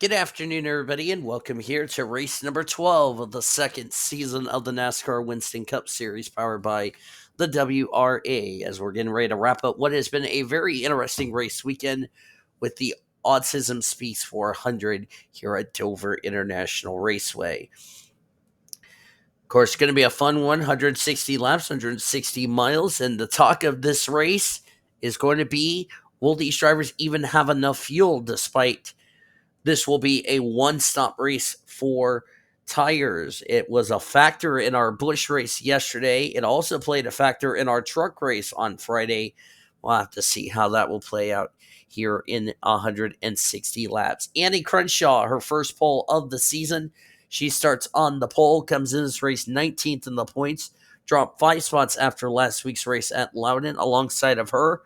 Good afternoon, everybody, and welcome here to race number 12 of the second season of the NASCAR Winston Cup Series powered by the WRA. As we're getting ready to wrap up what has been a very interesting race weekend with the Autism Speaks 400 here at Dover International Raceway. Of course, it's going to be a fun 160 laps, 160 miles, and the talk of this race is going to be, will these drivers even have enough fuel despite this will be a one-stop race for tires. It was a factor in our Busch race yesterday. It also played a factor in our truck race on Friday. We'll have to see how that will play out here in 160 laps. Annie Crenshaw, her first pole of the season. She starts on the pole, comes in this race 19th in the points, dropped 5 spots after last week's race at Loudon. Alongside of her,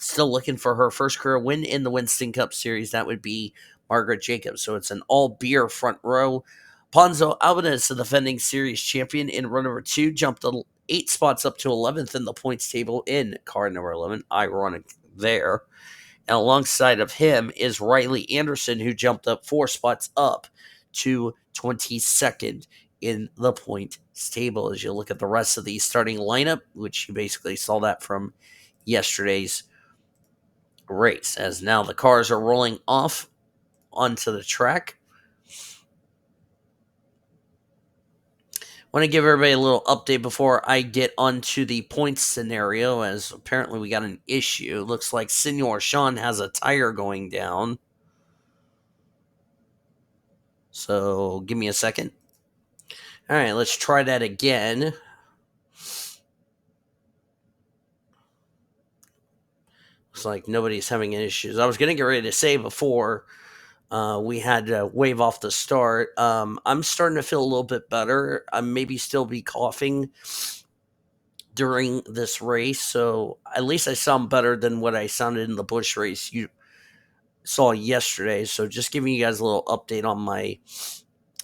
still looking for her first career win in the Winston Cup Series. That would be Margaret Jacobs. So it's an all-beer front row. Ponzo Albanus, the defending series champion in run number 2, jumped 8 spots up to 11th in the points table in car number 11. Ironic there. And alongside of him is Riley Anderson, who jumped up 4 spots up to 22nd in the point table. As you look at the rest of the starting lineup, which you basically saw that from yesterday's race, as now the cars are rolling off onto the track. Want to give everybody a little update before I get onto the points scenario, as apparently we got an issue. Looks like Senor Sean has a tire going down. So give me a second. All right, let's try that again. Looks like nobody's having any issues. I was going to get ready to say before we had to wave off the start. I'm starting to feel a little bit better. I maybe still be coughing during this race, so at least I sound better than what I sounded in the Busch race you saw yesterday. So just giving you guys a little update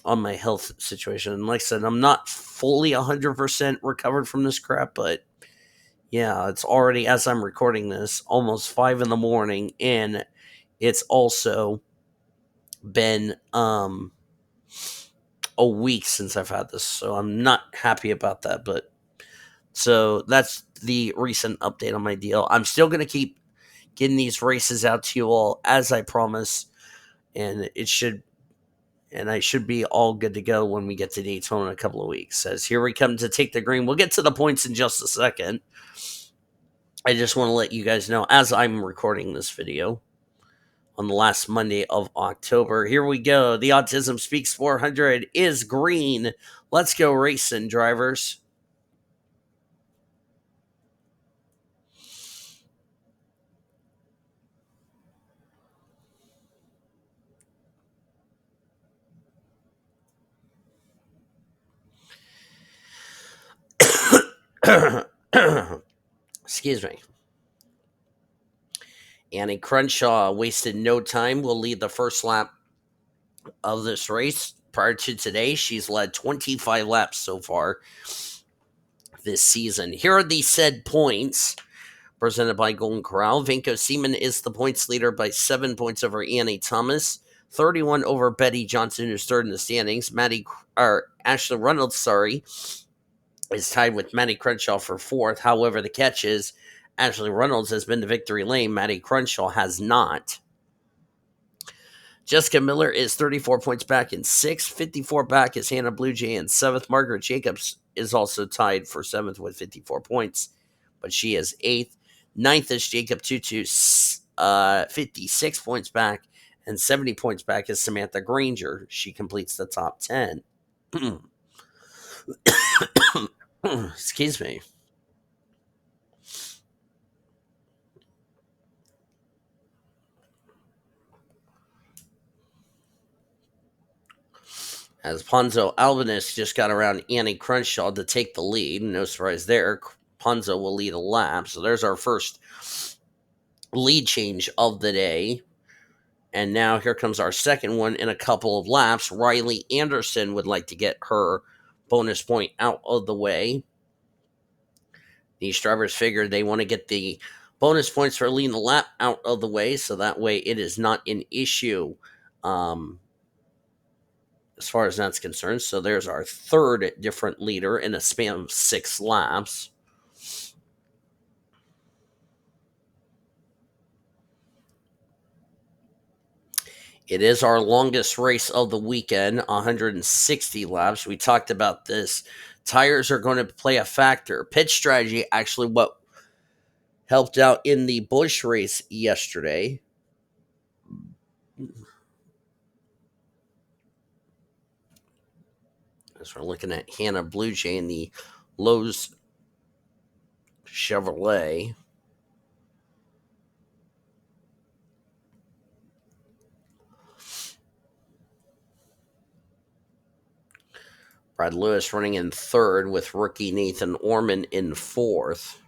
on my health situation. And like I said, I'm not fully 100% recovered from this crap, but yeah, it's already, as I'm recording this, almost 5 in the morning, and it's also been a week since I've had this, so I'm not happy about that. But so that's the recent update on my deal. I'm still going to keep getting these races out to you all as I promise, and I should be all good to go when we get to Daytona in a couple of weeks. As here we come to take the green. We'll get to the points in just a second. I just want to let you guys know, as I'm recording this video on the last Monday of October, here we go. The Autism Speaks 400 is green. Let's go racing, drivers. Excuse me. Annie Crenshaw wasted no time. Will lead the first lap of this race. Prior to today, she's led 25 laps so far this season. Here are the said points presented by Golden Corral. Vinko Seaman is the points leader by 7 points over Annie Thomas, 31 over Betty Johnson, who's third in the standings. Ashley Reynolds, is tied with Maddie Crenshaw for fourth. However, the catch is Ashley Reynolds has been to victory lane. Maddie Crenshaw has not. Jessica Miller is 34 points back in sixth. 54 back is H Bluejay in seventh. Margaret Jacobs is also tied for seventh with 54 points, but she is eighth. Ninth is J TwoTwo, 56 points back, and 70 points back is Samantha Grainger. She completes the top 10. Excuse me. As Ponzo Albanus just got around Annie Crenshaw to take the lead. No surprise there. Ponzo will lead a lap. So there's our first lead change of the day. And now here comes our second one in a couple of laps. Riley Andersen would like to get her bonus point out of the way. These drivers figured they want to get the bonus points for leading the lap out of the way, so that way it is not an issue Um, as far as that's concerned, so there's our third different leader in a span of 6 laps. It is our longest race of the weekend, 160 laps. We talked about this. Tires are going to play a factor. Pit strategy, actually, what helped out in the Busch race yesterday. As we're looking at Hannah Bluejay in the Lowe's Chevrolet. Brad Lewis running in third with rookie Nathan Ormond in fourth.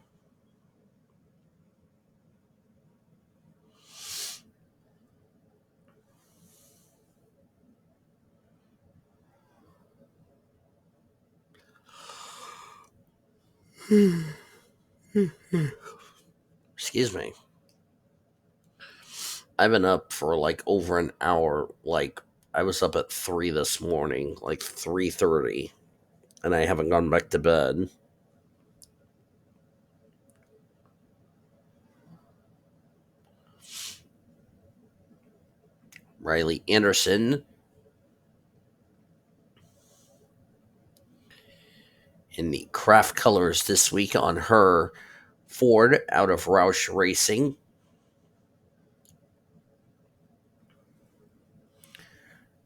Excuse me. I've been up for like over an hour. Like I was up at 3 this morning, like 3:30, and I haven't gone back to bed. Riley Andersen in the craft colors this week on her Ford out of Roush Racing.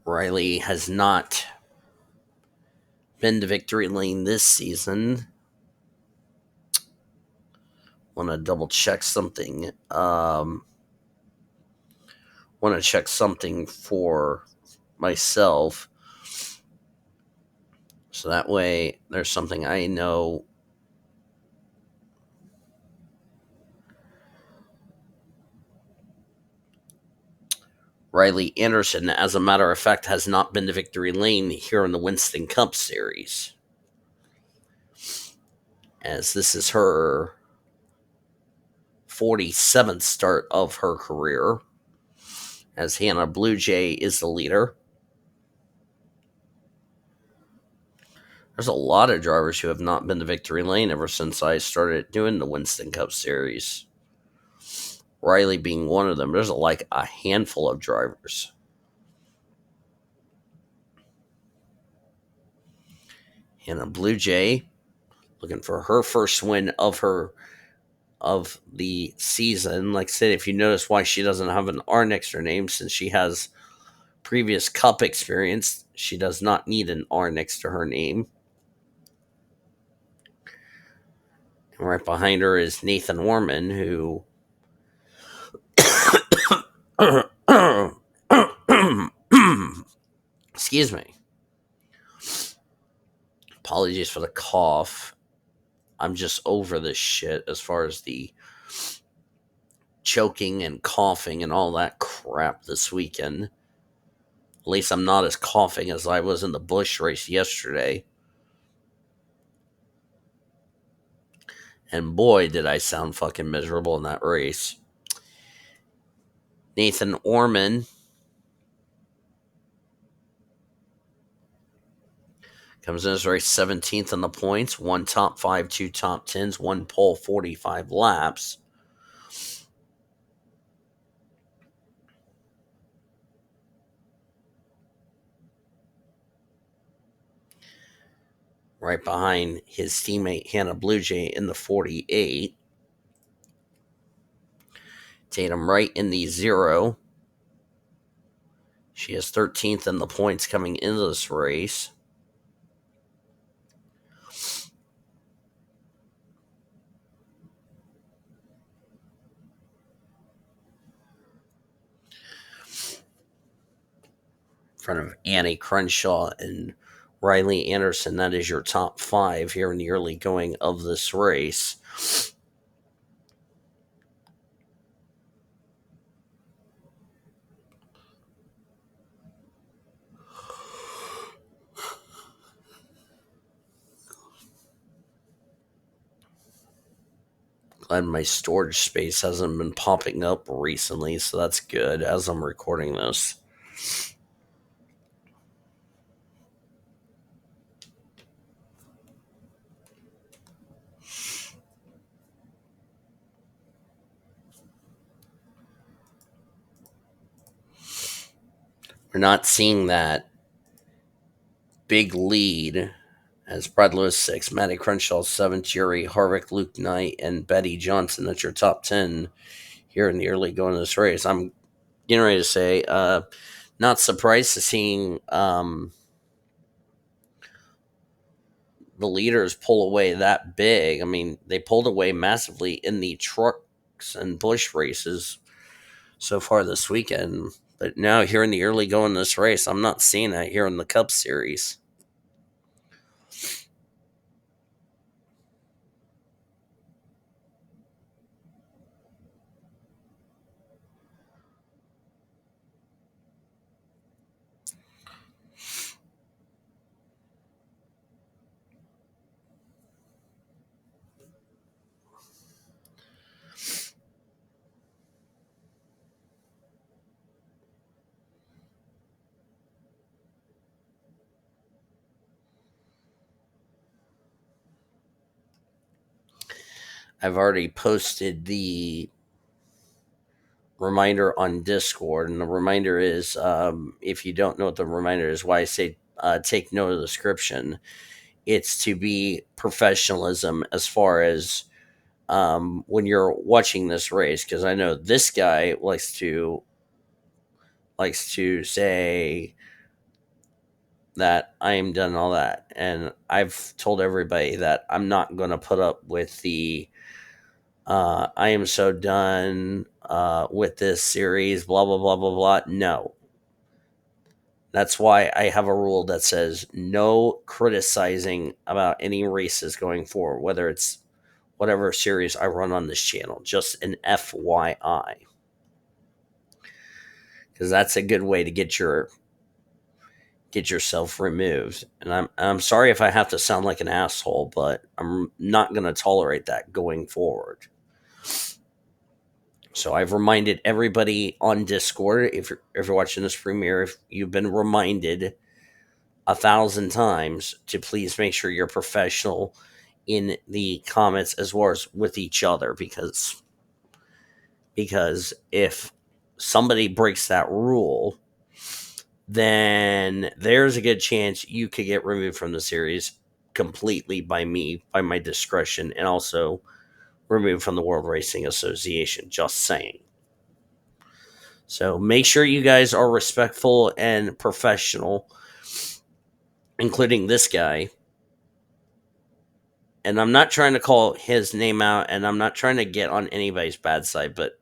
Riley has not been to victory lane this season. Want to double check something. Want to check something for myself. So that way there's something I know. Riley Andersen, as a matter of fact, has not been to victory lane here in the Winston Cup Series. As this is her 47th start of her career. As Hannah Bluejay is the leader. There's a lot of drivers who have not been to victory lane ever since I started doing the Winston Cup Series. Riley being one of them. There's like a handful of drivers. Hannah Bluejay looking for her first win of the season. Like I said, if you notice why she doesn't have an R next to her name, since she has previous Cup experience, she does not need an R next to her name. And right behind her is Nathan Ormond, who excuse me. Apologies for the cough. I'm just over this shit as far as the choking and coughing and all that crap this weekend. At least I'm not as coughing as I was in the Busch race yesterday. And boy, did I sound fucking miserable in that race. Nathan Ormond comes in as race 17th in the points. 1 top 5, 2 top 10s, 1 pole, 45 laps. Right behind his teammate Hannah Bluejay in the 48. Tatum Wright in the 0. She is 13th in the points coming into this race. In front of Annie Crenshaw and Riley Andersen. That is your top 5 here in the early going of this race. Glad my storage space hasn't been popping up recently, so that's good as I'm recording this. We're not seeing that big lead as Brad Lewis 6, Matty Crenshaw 7, Jerry Harvick, Luke Knight, and Betty Johnson. That's your top 10 here in the early going of this race. I'm getting ready to say, not surprised to seeing the leaders pull away that big. I mean, they pulled away massively in the trucks and bush races so far this weekend. But now, here in the early going of this race, I'm not seeing that here in the Cup Series. I've already posted the reminder on Discord, and the reminder is, if you don't know what the reminder is, why I say take note of the description. It's to be professionalism as far as when you're watching this race, because I know this guy likes to say that I am done and all that, and I've told everybody that I'm not going to put up with the I am so done with this series, blah, blah, blah, blah, blah. No. That's why I have a rule that says no criticizing about any races going forward, whether it's whatever series I run on this channel. Just an FYI. Because that's a good way to get yourself removed. And I'm sorry if I have to sound like an asshole, but I'm not going to tolerate that going forward. So I've reminded everybody on Discord, if you're watching this premiere, if you've been reminded 1,000 times to please make sure you're professional in the comments as well as with each other, because if somebody breaks that rule, then there's a good chance you could get removed from the series completely by me, by my discretion, and also removed from the World Racing Association. Just saying. So make sure you guys are respectful and professional, including this guy. And I'm not trying to call his name out, and I'm not trying to get on anybody's bad side, but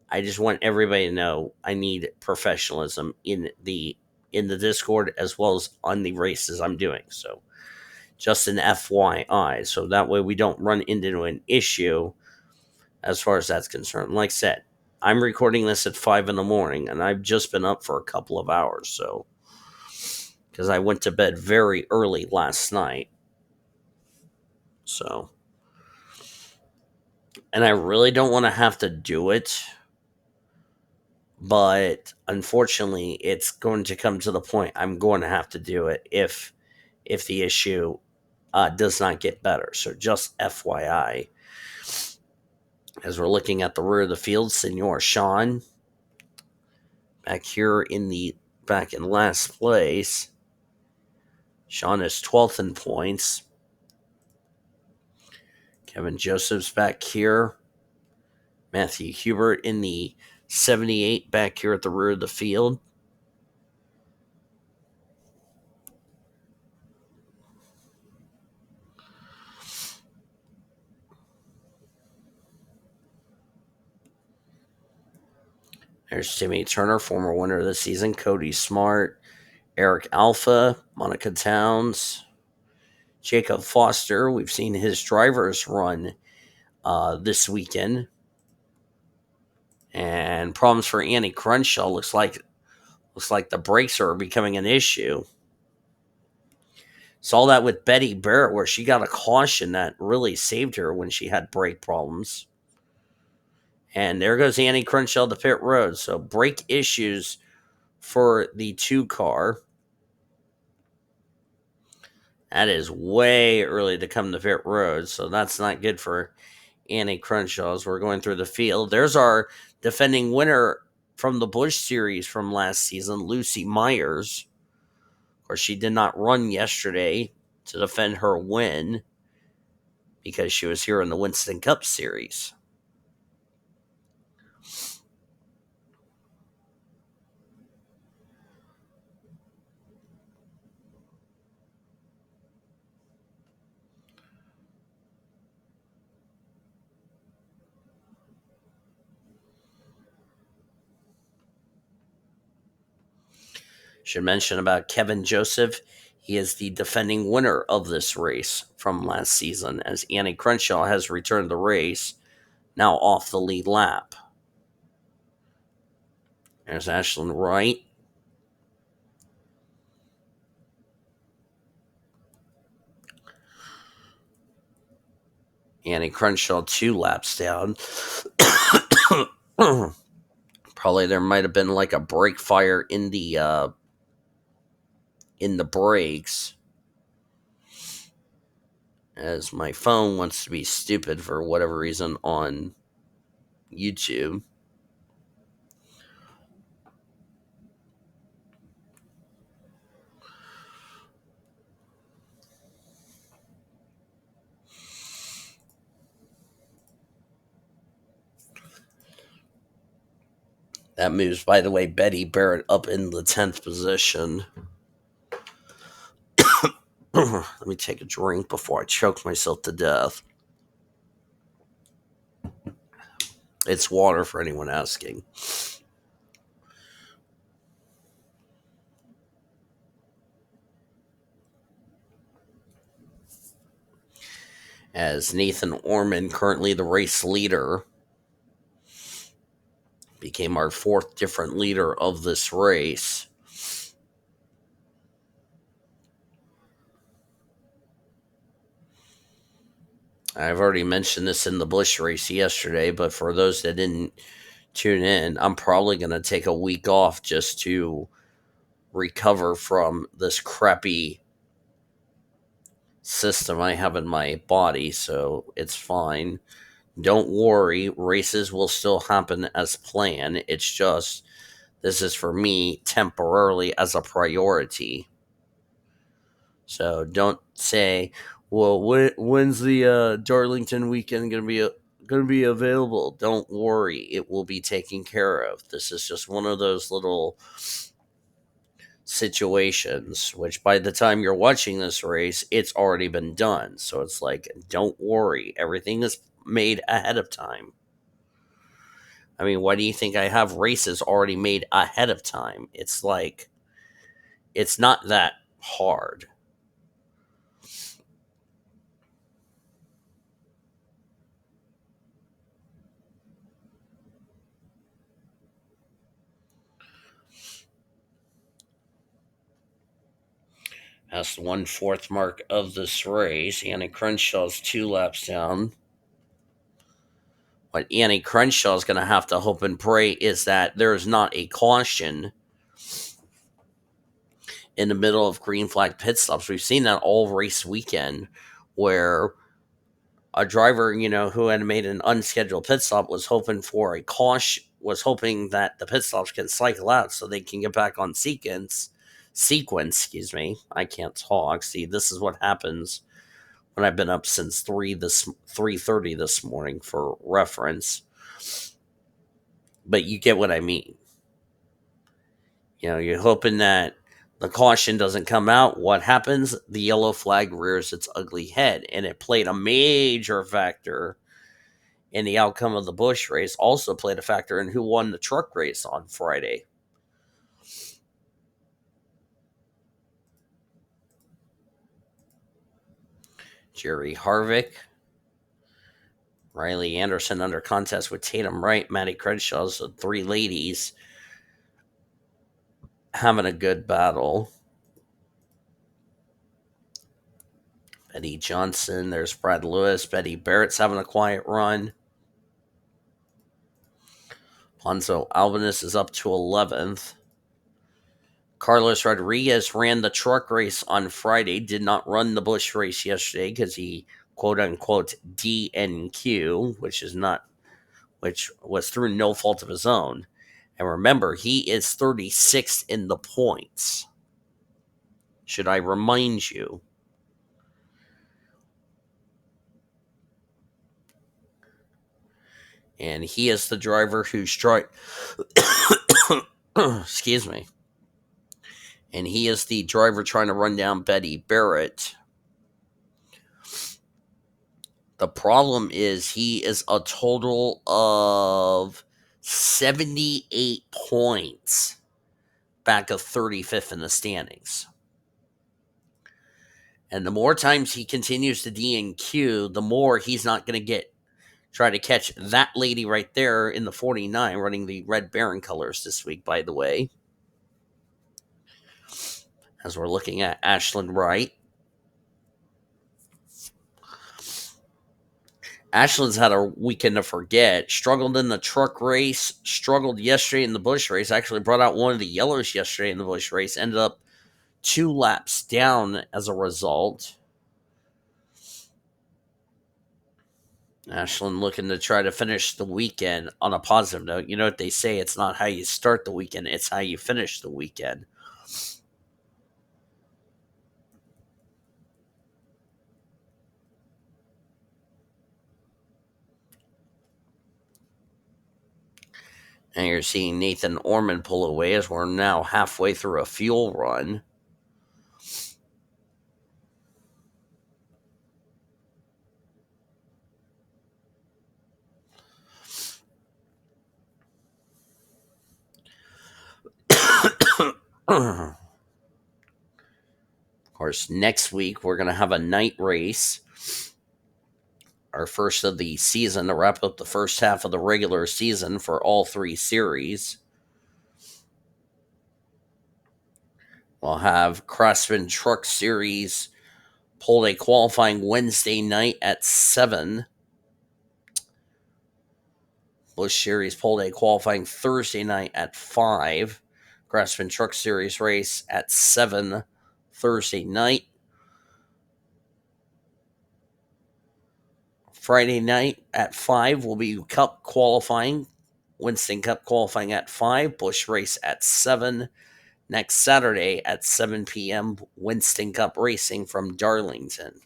I just want everybody to know I need professionalism in the Discord as well as on the races I'm doing. So just an FYI, so that way we don't run into an issue as far as that's concerned. Like I said, I'm recording this at 5 in the morning, and I've just been up for a couple of hours, so because I went to bed very early last night. So, and I really don't want to have to do it, but unfortunately, it's going to come to the point I'm going to have to do it if the issue does not get better. So just FYI, as we're looking at the rear of the field, Senor Sean back here back in last place. Sean is 12th in points. Kevin Joseph's back here. Matthew Hubert in the 78 back here at the rear of the field. There's Timmy Turner, former winner of the season. Cody Smart, Eric Alpha, Monica Towns, Jacob Foster. We've seen his drivers run this weekend. And problems for Annie Crenshaw. Looks like the brakes are becoming an issue. Saw that with Betty Barrett, where she got a caution that really saved her when she had brake problems. And there goes Annie Crenshaw to pit road. So brake issues for the 2 car. That is way early to come to pit road, so that's not good for Annie Crenshaw as we're going through the field. There's our defending winner from the Busch Series from last season, Lucy Myers. Of course, she did not run yesterday to defend her win because she was here in the Winston Cup Series. Should mention about Kevin Joseph. He is the defending winner of this race from last season, as Annie Crenshaw has returned the race, now off the lead lap. There's Ashlyn Wright. Annie Crenshaw 2 laps down. Probably there might have been like a brake fire in the brakes, as my phone wants to be stupid for whatever reason on YouTube. That moves, by the way, Betty Barrett up in the 10th position. Let me take a drink before I choke myself to death. It's water for anyone asking. As Nathan Ormond, currently the race leader, became our 4th different leader of this race. I've already mentioned this in the Busch race yesterday, but for those that didn't tune in, I'm probably going to take a week off just to recover from this crappy system I have in my body, so it's fine. Don't worry, races will still happen as planned. It's just, this is for me temporarily as a priority. So don't say, well, when's the Darlington weekend going to be available? Don't worry, it will be taken care of. This is just one of those little situations, which by the time you're watching this race, it's already been done. So it's like, don't worry, everything is made ahead of time. I mean, why do you think I have races already made ahead of time? It's like, it's not that hard. That's the 1/4 mark of this race. Annie Crenshaw's 2 laps down. What Annie Crenshaw is going to have to hope and pray is that there is not a caution in the middle of green flag pit stops. We've seen that all race weekend, where a driver, who had made an unscheduled pit stop was hoping for a caution, was hoping that the pit stops can cycle out so they can get back on sequence, excuse me. I can't talk. See, this is what happens when I've been up since 3:30 this morning for reference. But you get what I mean. You're hoping that the caution doesn't come out. What happens? The yellow flag rears its ugly head, and it played a major factor in the outcome of the Busch race. Also played a factor in who won the truck race on Friday. Jerry Harvick, Riley Anderson under contest with Tatum Wright, Matty Crenshaw, so 3 ladies having a good battle. Betty Johnson, there's Brad Lewis. Betty Barrett's having a quiet run. Alonso Albanus is up to 11th. Carlos Rodriguez ran the truck race on Friday, did not run the Busch race yesterday because he quote unquote DNQ, which was through no fault of his own. And remember, he is 36th in the points. Should I remind you? And he is the driver who's excuse me. And he is the driver trying to run down Betty Barrett. The problem is he is a total of 78 points back of 35th in the standings. And the more times he continues to DNQ, the more he's not going to try to catch that lady right there in the 49 running the Red Baron colors this week, by the way. As we're looking at Ashlyn Wright. Ashlyn's had a weekend to forget. Struggled in the truck race. Struggled yesterday in the Busch race. Actually brought out one of the yellows yesterday in the Busch race. Ended up 2 laps down as a result. Ashlyn looking to try to finish the weekend on a positive note. You know what they say, it's not how you start the weekend, it's how you finish the weekend. And you're seeing Nathan Ormond pull away as we're now halfway through a fuel run. Of course, next week we're going to have a night race. Our first of the season to wrap up the first half of the regular season for all 3 series. We'll have Craftsman Truck Series pulled a qualifying Wednesday night at 7. Busch Series pulled a qualifying Thursday night at 5. Craftsman Truck Series race at 7 Thursday night. Friday night at 5 will be Cup qualifying. Winston Cup qualifying at 5. Busch race at 7. Next Saturday at 7 p.m., Winston Cup racing from Darlington.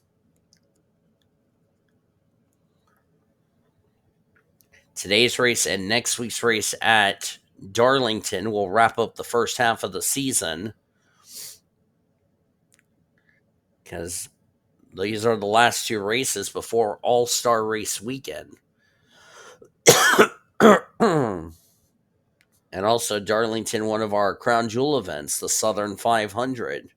Today's race and next week's race at Darlington will wrap up the first half of the season, because these are the last 2 races before All-Star Race weekend. And also Darlington, one of our crown jewel events, the Southern 500.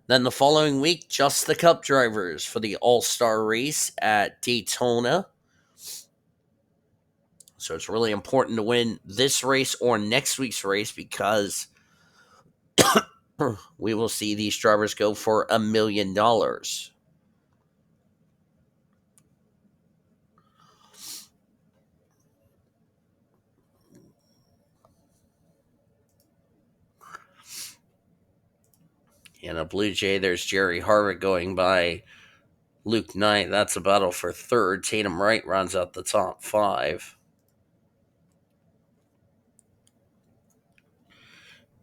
Then the following week, just the Cup drivers for the All-Star Race at Daytona. So it's really important to win this race or next week's race, because we will see these drivers go for $1 million. In a Bluejay, there's J Harvick going by Luke Knight. That's a battle for third. Tatum Wright rounds out the top 5.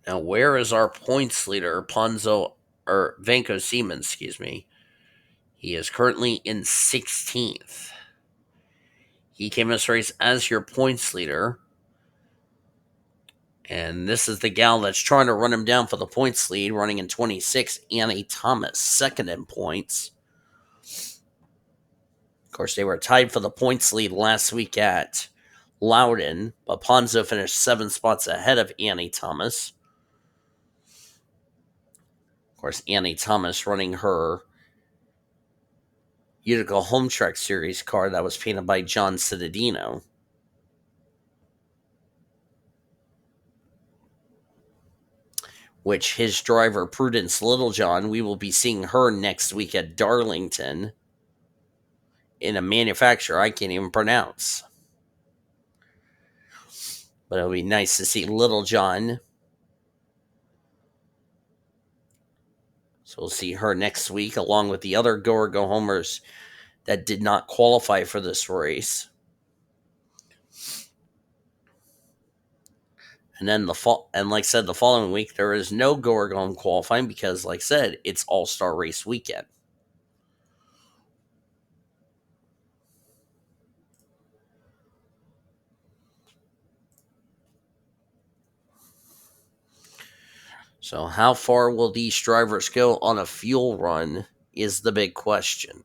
Now, where is our points leader, Vanko Siemens, excuse me? He is currently in 16th. He came in this race as your points leader. And this is the gal that's trying to run him down for the points lead, running in 26, Annie Thomas, second in points. Of course, they were tied for the points lead last week at Loudon, but Ponzo finished 7 spots ahead of Annie Thomas. Of course, Annie Thomas running her Utica Home Track Series car that was painted by John Cittadino. Which his driver, Prudence Littlejohn, we will be seeing her next week at Darlington in a manufacturer I can't even pronounce. But it'll be nice to see Littlejohn So we'll see her next week along with the other go or go homers that did not qualify for this race. And then like I said, the following week there is no go or go home qualifying because, like I said, it's All-Star race weekend. So how far will these drivers go on a fuel run is the big question.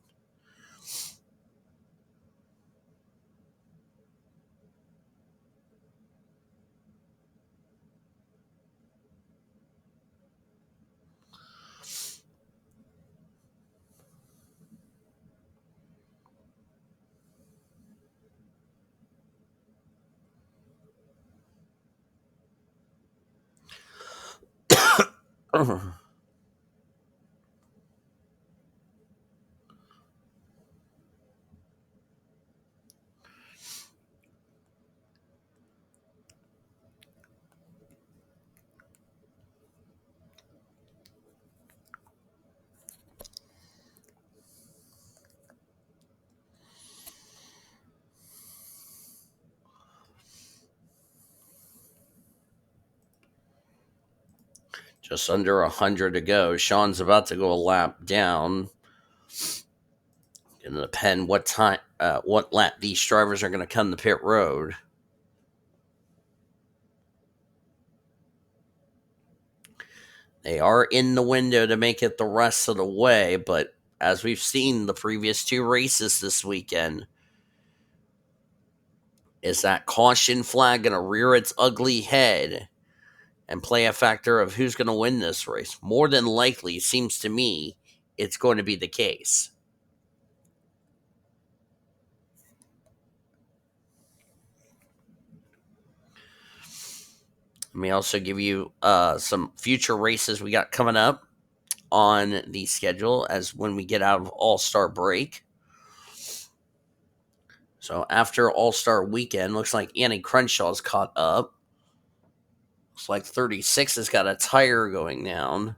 Just under 100 to go. Sean's about to go a lap down. Going to depend what lap these drivers are going to come to pit road. They are in the window to make it the rest of the way, but as we've seen the previous two races this weekend, is that caution flag going to rear its ugly head and play a factor of who's going to win this race? More than likely, it seems to me, it's going to be the case. Let me also give you some future races we got coming up on the schedule as when we get out of All-Star break. So after All-Star weekend, looks like N Crenshaw's caught up. Looks like 36 has got a tire going down.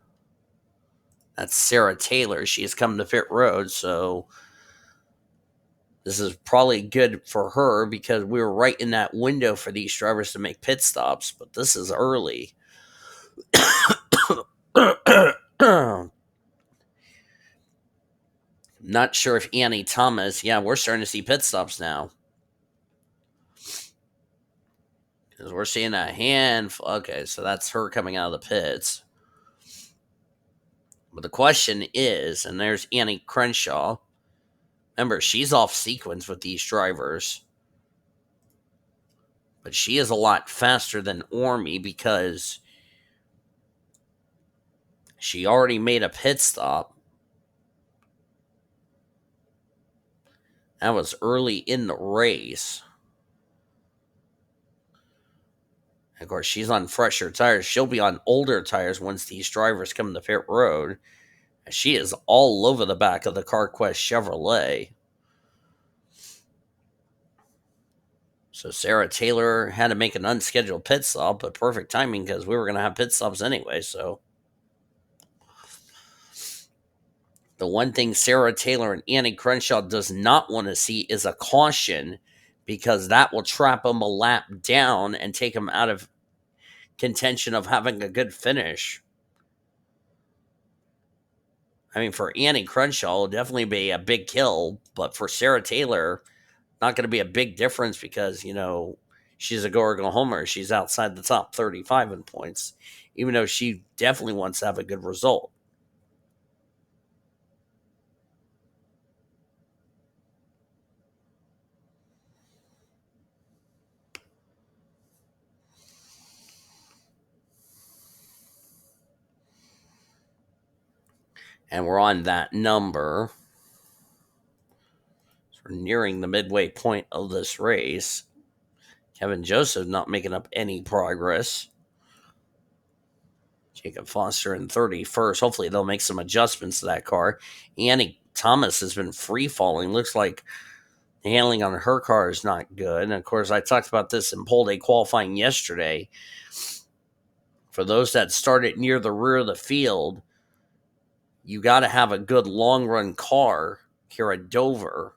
That's Sarah Taylor. She has come to pit road, so this is probably good for her because we were right in that window for these drivers to make pit stops, but this is early. Not sure if Annie Thomas, yeah, we're starting to see pit stops now. Because we're seeing a handful. Okay, so that's her coming out of the pits. But the question is, and there's Annie Crenshaw. Remember, she's off sequence with these drivers. But she is a lot faster than Ormy because she already made a pit stop. That was early in the race. Of course, she's on fresher tires. She'll be on older tires once these drivers come to pit road. She is all over the back of the CarQuest Chevrolet. So Sarah Taylor had to make an unscheduled pit stop, but perfect timing because we were going to have pit stops anyway. So the one thing Sarah Taylor and Annie Crenshaw does not want to see is a caution because that will trap them a lap down and take them out of contention of having a good finish. I mean, for Annie Crenshaw, it'll definitely be a big kill, but for Sarah Taylor, not going to be a big difference because, she's a go or go homer. She's outside the top 35 in points, even though she definitely wants to have a good result. And we're on that number. So we're nearing the midway point of this race. Kevin Joseph not making up any progress. Jacob Foster in 31st. Hopefully they'll make some adjustments to that car. Annie Thomas has been free falling. Looks like the handling on her car is not good. And of course, I talked about this in pole day qualifying yesterday. For those that started near the rear of the field, You got to have a good long run car here at Dover,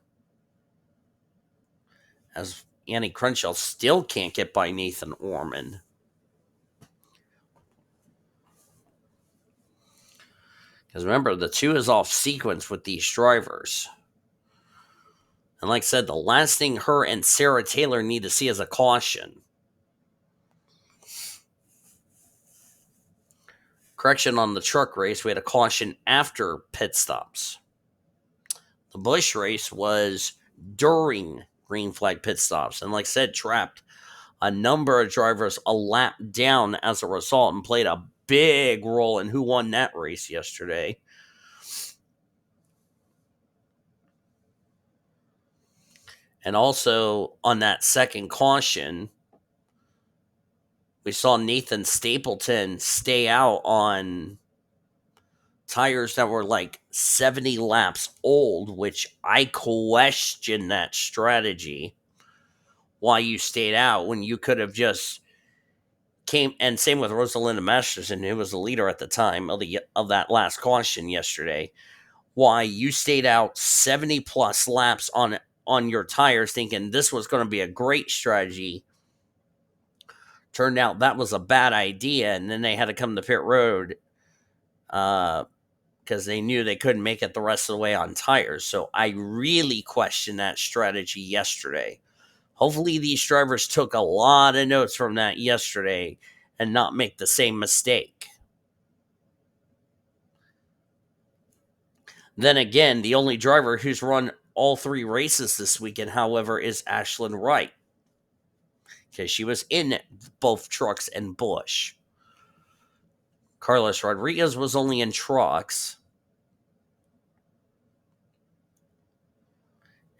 as Annie Crenshaw still can't get by Nathan Ormond. Because remember, the 2 is off sequence with these drivers. And like I said, the last thing her and Sarah Taylor need to see is a caution. Correction on the truck race, we had a caution after pit stops. The Busch race was during green flag pit stops. And like I said, trapped a number of drivers a lap down as a result and played a big role in who won that race yesterday. And also on that second caution, we saw Nathan Stapleton stay out on tires that were like 70 laps old, which I question that strategy. Why you stayed out when you could have just came, and same with Rosalinda Masterson, who was the leader at the time of that last caution yesterday. Why you stayed out 70 plus laps on your tires, thinking this was going to be a great strategy. Turned out that was a bad idea, and then they had to come to pit road because they knew they couldn't make it the rest of the way on tires. So I really questioned that strategy yesterday. Hopefully these drivers took a lot of notes from that yesterday and not make the same mistake. Then again, the only driver who's run all 3 races this weekend, however, is Ashlyn Wright, because she was in both trucks and Busch. Carlos Rodriguez was only in trucks.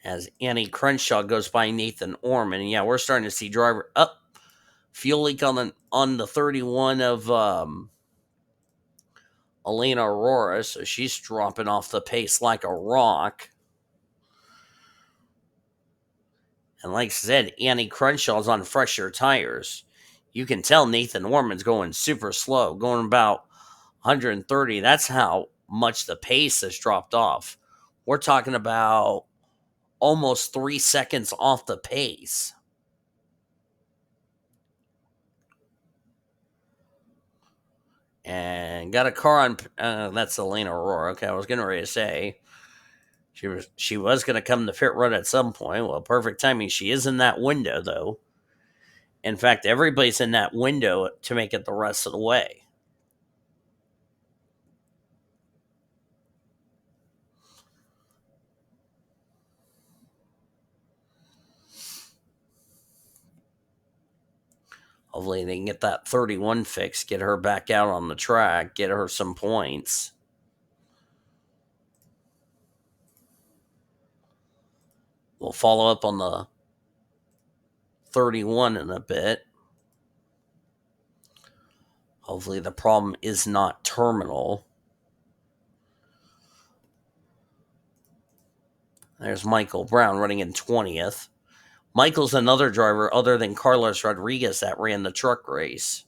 As Annie Crenshaw goes by Nathan Ormond. And yeah, we're starting to see driver up. Fuel leak on the 31 of Elena Aurora, so she's dropping off the pace like a rock. And like I said, Annie Crenshaw's on fresher tires. You can tell Nathan Ormond's going super slow, going about 130. That's how much the pace has dropped off. We're talking about almost 3 seconds off the pace. And got a car on. That's Elena Aurora. Okay, I was getting ready to say she was going to come to pit road at some point. Well, perfect timing. She is in that window though. In fact, everybody's in that window to make it the rest of the way. Hopefully, they can get that 31 fixed, get her back out on the track, get her some points. We'll follow up on the 31 in a bit. Hopefully, the problem is not terminal. There's Michael Brown running in 20th. Michael's another driver other than Carlos Rodriguez that ran the truck race.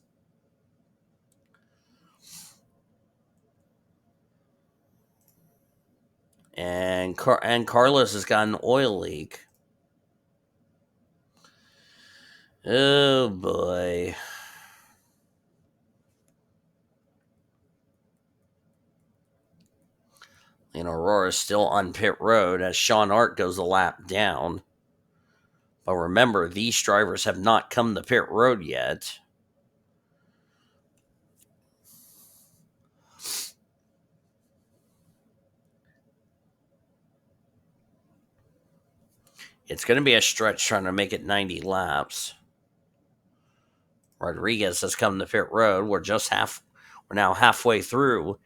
And Carlos has got an oil leak. Oh boy. And Aurora's still on pit road as Sean Hart goes a lap down. But remember, these drivers have not come to pit road yet. It's going to be a stretch trying to make it 90 laps. Rodriguez has come to pit road. We're now halfway through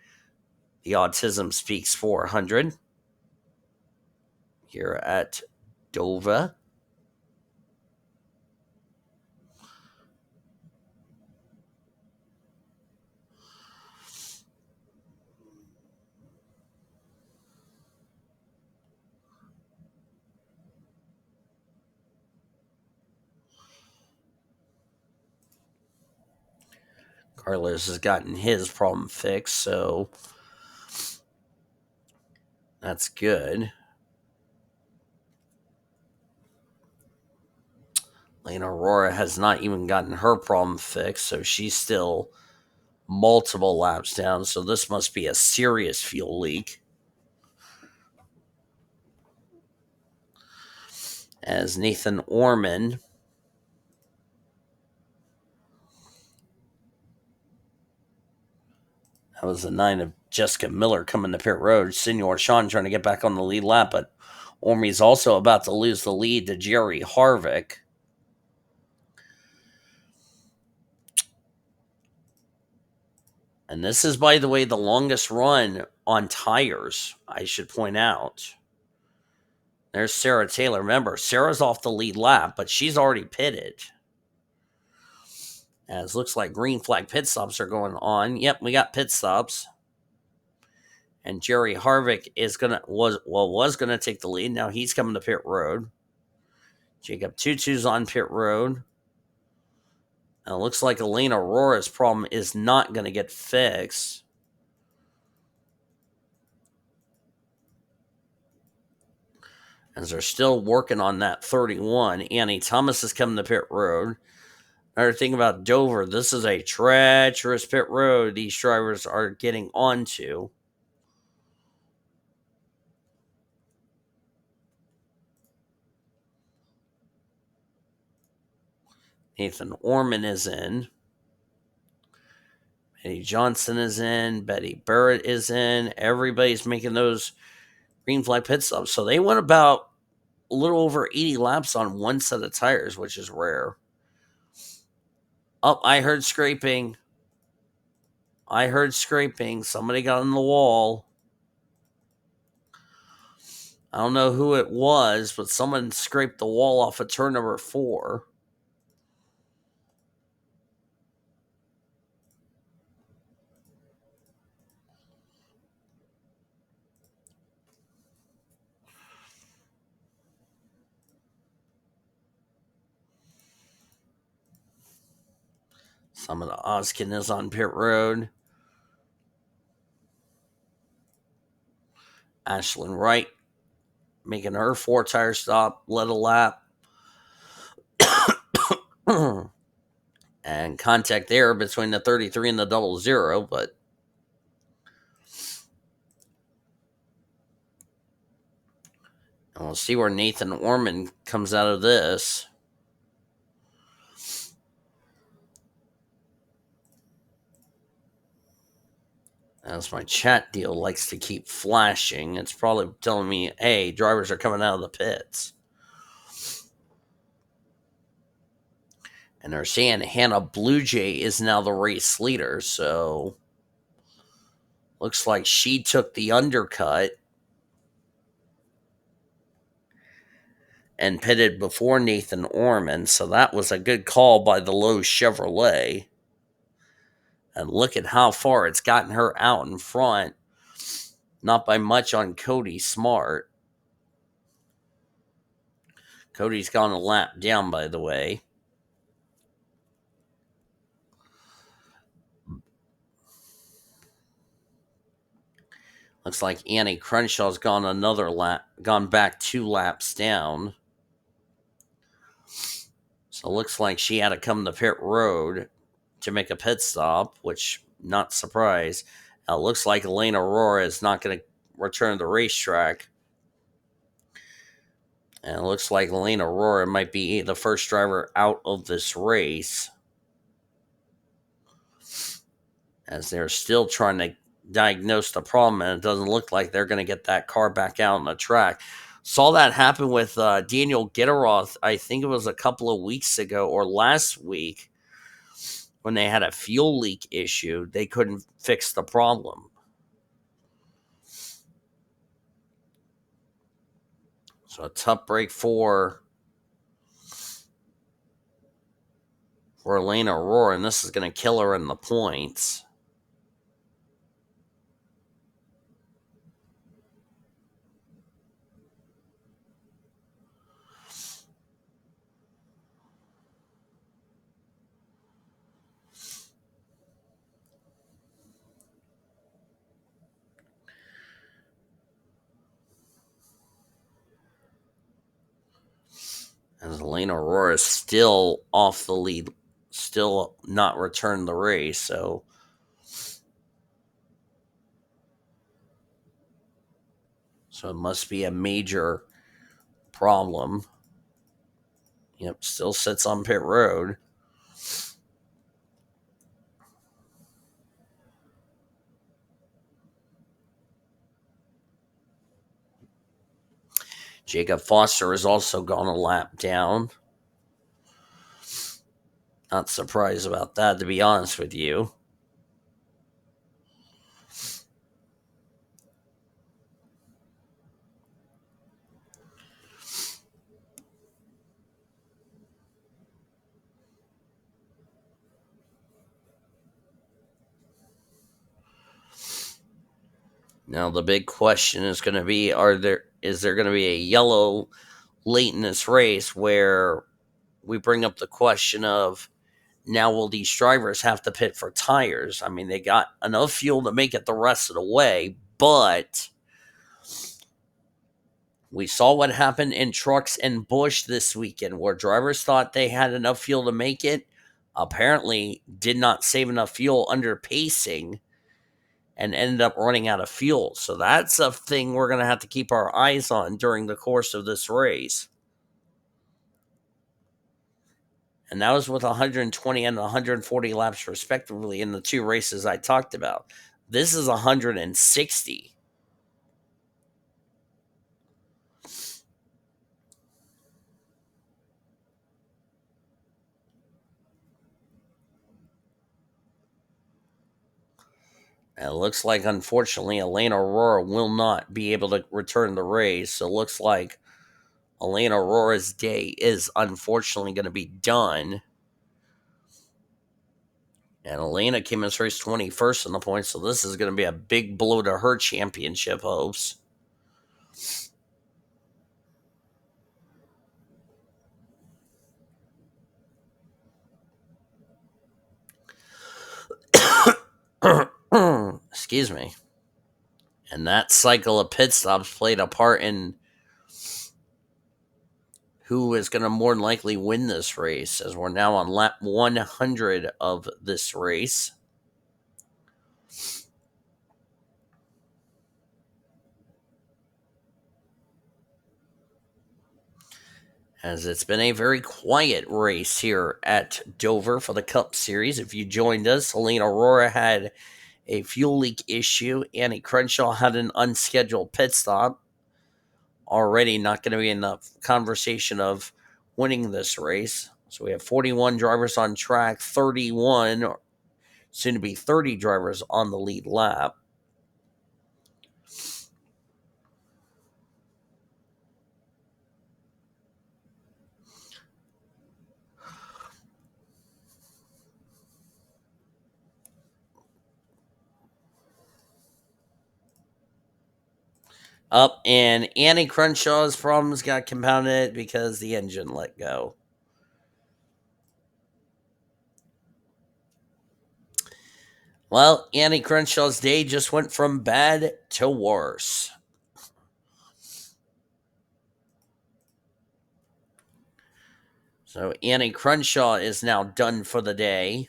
the Autism Speaks 400 here at Dover. Carlos has gotten his problem fixed, so That's good. Lena Aurora has not even gotten her problem fixed, so she's still multiple laps down. So this must be a serious fuel leak. As Nathan Ormond that was the 9 of Jessica Miller coming to pit road. Senor Sean trying to get back on the lead lap, but Ormy's also about to lose the lead to J Harvick. And this is, by the way, the longest run on tires, I should point out. There's Sarah Taylor. Remember, Sarah's off the lead lap, but she's already pitted. As looks like green flag pit stops are going on. Yep, we got pit stops. And J Harvick was gonna take the lead. Now he's coming to pit road. Jacob TwoTwo's on pit road. And it looks like Elena Aurora's problem is not going to get fixed. As they're still working on that 31. Annie Thomas is coming to pit road. Another thing about Dover, this is a treacherous pit road these drivers are getting onto. Nathan Ormond is in. Eddie Johnson is in. Betty Barrett is in. Everybody's making those green flag pit stops. So they went about a little over 80 laps on one set of tires, which is rare. Oh, I heard scraping. Somebody got on the wall. I don't know who it was, but someone scraped the wall off of turn number 4. Some of the Oskin is on pit road. Ashlyn Wright making her 4-tire stop, led a lap. And contact there between the 33 and the 00, but and we'll see where Nathan Ormond comes out of this. As my chat deal likes to keep flashing, it's probably telling me, hey, drivers are coming out of the pits. And they're saying H Bluejay is now the race leader, so looks like she took the undercut and pitted before Nathan Ormond, so that was a good call by the Lowe's Chevrolet. And look at how far it's gotten her out in front. Not by much on Cody Smart. Cody's gone a lap down, by the way. Looks like Annie Crenshaw's gone back 2 laps down. So it looks like she had to come to pit road to make a pit stop, which, not surprised. Now it looks like Elena Aurora is not going to return to the racetrack. And it looks like Elena Aurora might be the first driver out of this race, as they're still trying to diagnose the problem, and it doesn't look like they're going to get that car back out on the track. Saw that happen with Daniel Gitteroth, I think it was a couple of weeks ago or last week, when they had a fuel leak issue. They couldn't fix the problem. So a tough break for Elena Aurora, and this is going to kill her in the points. As Elena Aurora is still off the lead, still not returned the race, so it must be a major problem. Yep, still sits on pit road. Jacob Foster has also gone a lap down. Not surprised about that, to be honest with you. Now the big question is going to be: is there going to be a yellow late in this race where we bring up the question of now will these drivers have to pit for tires? I mean, they got enough fuel to make it the rest of the way, but we saw what happened in trucks and Busch this weekend where drivers thought they had enough fuel to make it, apparently did not save enough fuel under pacing and ended up running out of fuel. So that's a thing we're going to have to keep our eyes on during the course of this race. And that was with 120 and 140 laps, respectively, in the two races I talked about. This is 160. It looks like, unfortunately, Elena Aurora will not be able to return the race. So it looks like Elena Aurora's day is unfortunately going to be done. And Elena came in race 21st in the points, so this is going to be a big blow to her championship hopes. Excuse me. And that cycle of pit stops played a part in who is going to more than likely win this race, as we're now on lap 100 of this race. As it's been a very quiet race here at Dover for the Cup Series. If you joined us, Elena Aurora had a fuel leak issue. N Crenshaw had an unscheduled pit stop. Already not going to be in the conversation of winning this race. So we have 41 drivers on track, 31, soon to be 30 drivers on the lead lap. Up, and Annie Crenshaw's problems got compounded because the engine let go. Well, Annie Crenshaw's day just went from bad to worse. So Annie Crenshaw is now done for the day.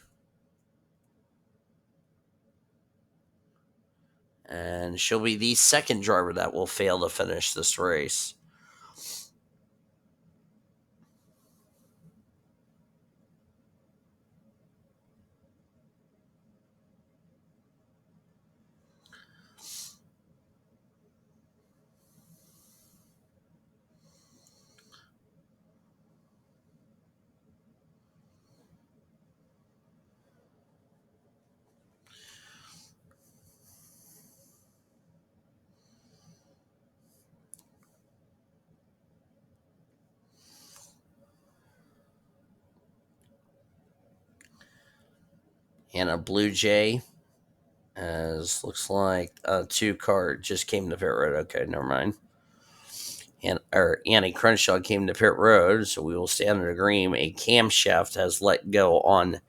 And she'll be the second driver that will fail to finish this race. And A Bluejay, as looks like a 2 car just came to pit road. Okay, never mind. And Annie Crenshaw came to pit road, so we will stand and agree. A camshaft has let go on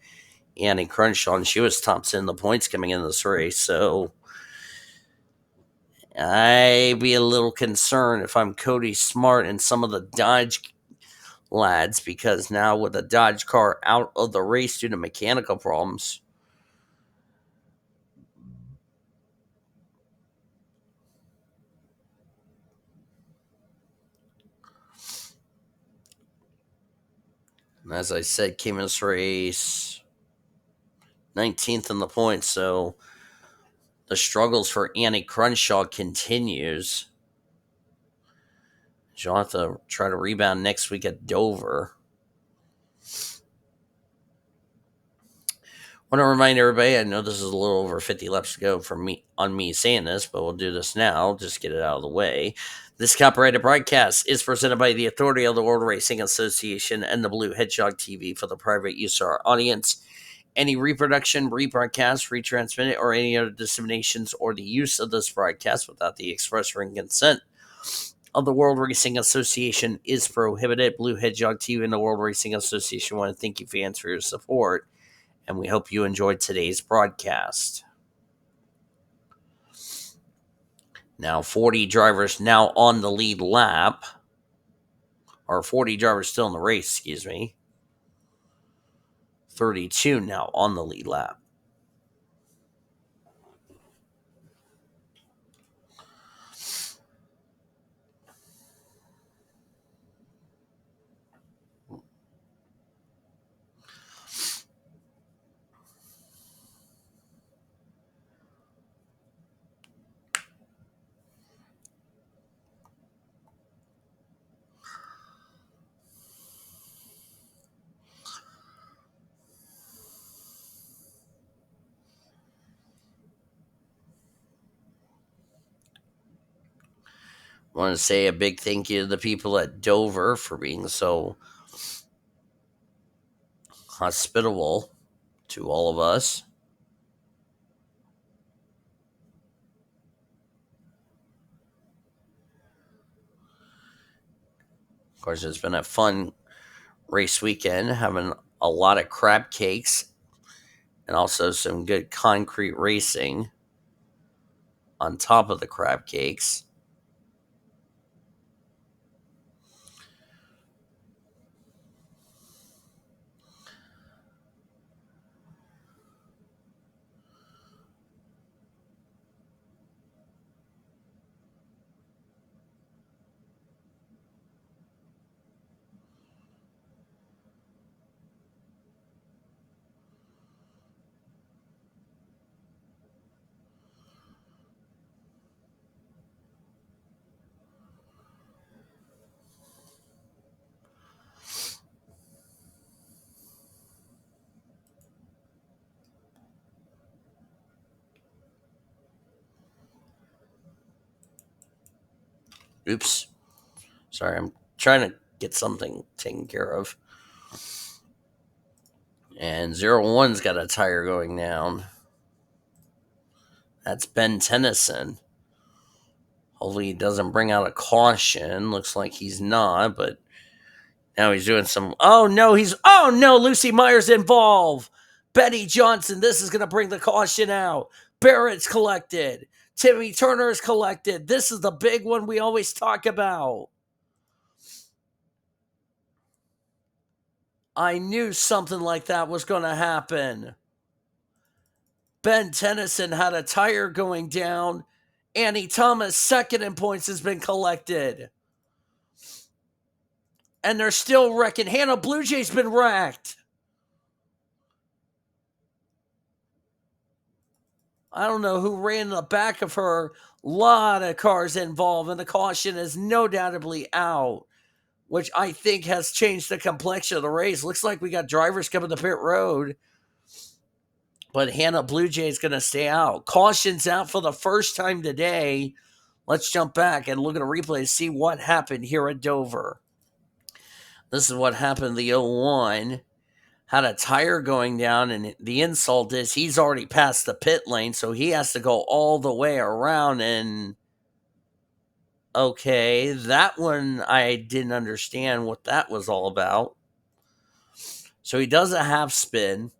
Annie Crenshaw, and she was tops in the points coming in this race. So I'd be a little concerned if I'm Cody Smart and some of the Dodge lads, because now with the Dodge car out of the race due to mechanical problems, and as I said, came in this race 19th in the points, so the struggles for M Crenshaw continues. She'll have to try to rebound next week at Dover. I want to remind everybody, I know this is a little over 50 laps to go for me on me saying this, but we'll do this now, just get it out of the way. This copyrighted broadcast is presented by the authority of the World Racing Association and the Blue Hedgehog TV for the private use of our audience. Any reproduction, rebroadcast, retransmitted, or any other disseminations or the use of this broadcast without the express written consent of the World Racing Association is prohibited. Blue Hedgehog TV and the World Racing Association want to thank you fans for your support, and we hope you enjoyed today's broadcast. Now 40 drivers now on the lead lap, or 40 drivers still in the race, excuse me. 32 now on the lead lap. I want to say a big thank you to the people at Dover for being so hospitable to all of us. Of course, it's been a fun race weekend, having a lot of crab cakes and also some good concrete racing on top of the crab cakes. Oops. Sorry, I'm trying to get something taken care of. And 01's got a tire going down. That's Ben Tennyson. Hopefully he doesn't bring out a caution. Looks like he's not, but now he's doing some. Oh no, Lucy Meyer's involved. Betty Johnson, this is going to bring the caution out. Barrett's collected. Timmy Turner is collected. This is the big one we always talk about. I knew something like that was going to happen. Ben Tennyson had a tire going down. Annie Thomas, second in points, has been collected. And they're still wrecking. Hannah Bluejay's been wrecked. I don't know who ran in the back of her. Lot of cars involved, and the caution is no doubtably out, which I think has changed the complexion of the race. Looks like we got drivers coming to pit road, but Hannah Bluejay is going to stay out. Caution's out for the first time today. Let's jump back and look at a replay to see what happened here at Dover. This is what happened. The 01 had a tire going down, and the insult is he's already past the pit lane, so he has to go all the way around. And okay, that one I didn't understand what that was all about. So he does a half spin,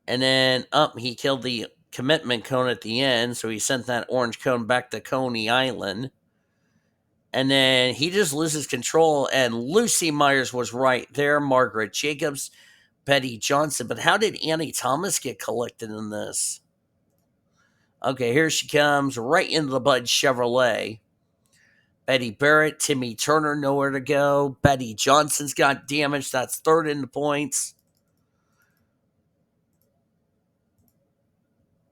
and then he killed the commitment cone at the end, so he sent that orange cone back to Coney Island. And then he just loses control, and Lucy Myers was right there. Margaret Jacobs, Betty Johnson. But how did Annie Thomas get collected in this? Okay, here she comes right into the Bud Chevrolet. Betty Barrett, Timmy Turner, nowhere to go. Betty Johnson's got damaged. That's third in the points.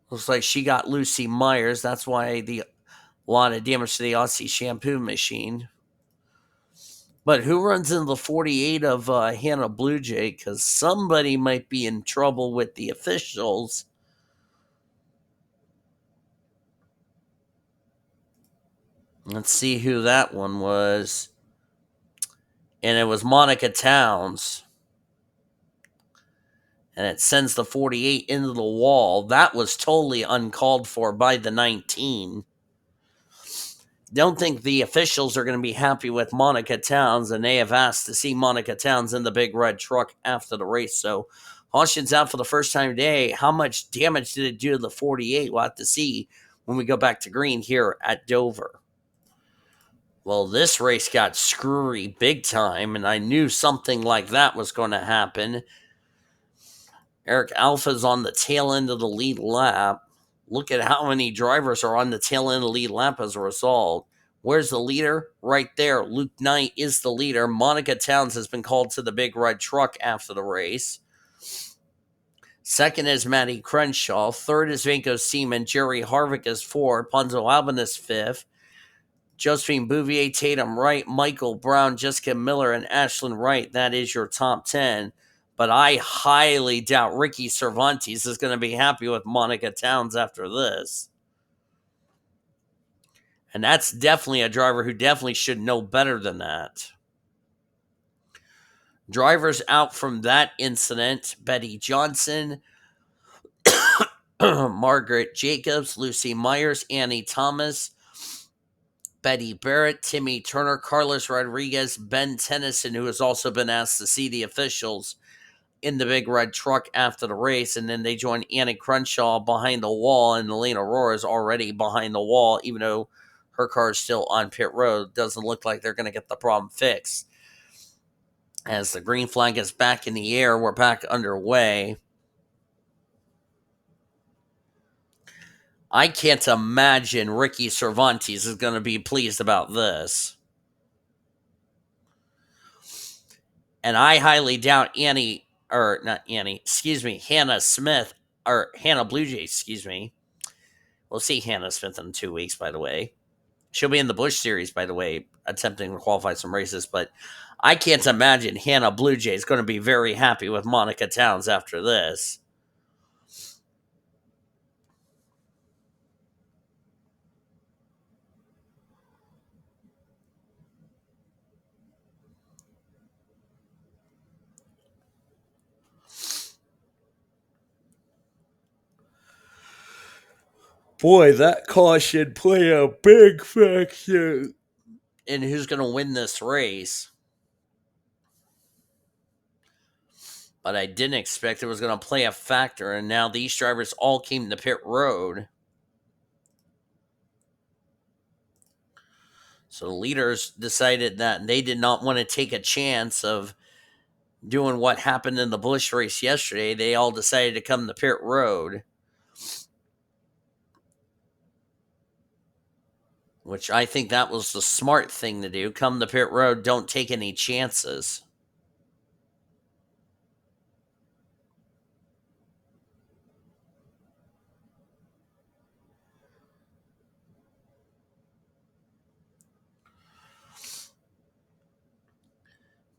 Looks like she got Lucy Myers. That's why a lot of damage to the Aussie shampoo machine. But who runs into the 48 of Hannah Bluejay? Because somebody might be in trouble with the officials. Let's see who that one was. And it was Monica Towns. And it sends the 48 into the wall. That was totally uncalled for by the 19. Don't think the officials are going to be happy with Monica Towns, and they have asked to see Monica Towns in the big red truck after the race. So Austin's out for the first time today. How much damage did it do to the 48? We'll have to see when we go back to green here at Dover. Well, this race got screwy big time, and I knew something like that was going to happen. Eric Alpha's on the tail end of the lead lap. Look at how many drivers are on the tail end of the lead lap as a result. Where's the leader? Right there. Luke Knight is the leader. Monica Towns has been called to the big red truck after the race. Second is Matty Crenshaw. Third is Vanko Seaman. Jerry Harvick is fourth. Ponzo Albanus fifth. Josephine Bouvier, Tatum Wright, Michael Brown, Jessica Miller, and Ashlyn Wright. That is your top 10. But I highly doubt Ricky Cervantes is going to be happy with Monica Towns after this. And that's definitely a driver who definitely should know better than that. Drivers out from that incident: Betty Johnson, Margaret Jacobs, Lucy Myers, Annie Thomas, Betty Barrett, Timmy Turner, Carlos Rodriguez, Ben Tennyson, who has also been asked to see the officials in the big red truck after the race. And then they join Annie Crenshaw behind the wall, and Elena Aurora is already behind the wall, even though her car is still on pit road. Doesn't look like they're going to get the problem fixed. As the green flag is back in the air, we're back underway. I can't imagine Ricky Cervantes is going to be pleased about this. And I highly doubt Hannah Smith, or Hannah Bluejay, We'll see Hannah Smith in 2 weeks, by the way. She'll be in the Busch Series, by the way, attempting to qualify some races, but I can't imagine Hannah Bluejay is going to be very happy with Monica Towns after this. Boy, that caution play a big factor in who's going to win this race. But I didn't expect it was going to play a factor, and now these drivers all came to pit road. So the leaders decided that they did not want to take a chance of doing what happened in the Busch race yesterday. They all decided to come to pit road, which I think that was the smart thing to do. Come to pit road, don't take any chances.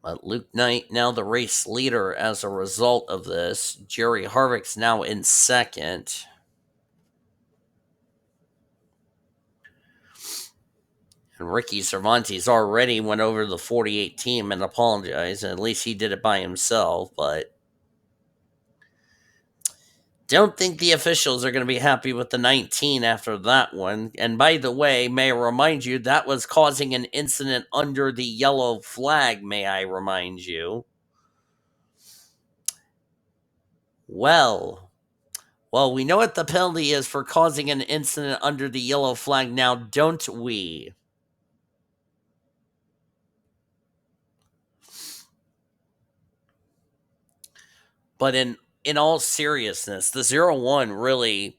But Luke Knight, now the race leader as a result of this. Jerry Harvick's now in second. And Ricky Cervantes already went over to the 48 team and apologized. At least he did it by himself, but don't think the officials are going to be happy with the 19 after that one. And by the way, may I remind you, that was causing an incident under the yellow flag, may I remind you. Well, we know what the penalty is for causing an incident under the yellow flag now, don't we? But in all seriousness, the 0-1 really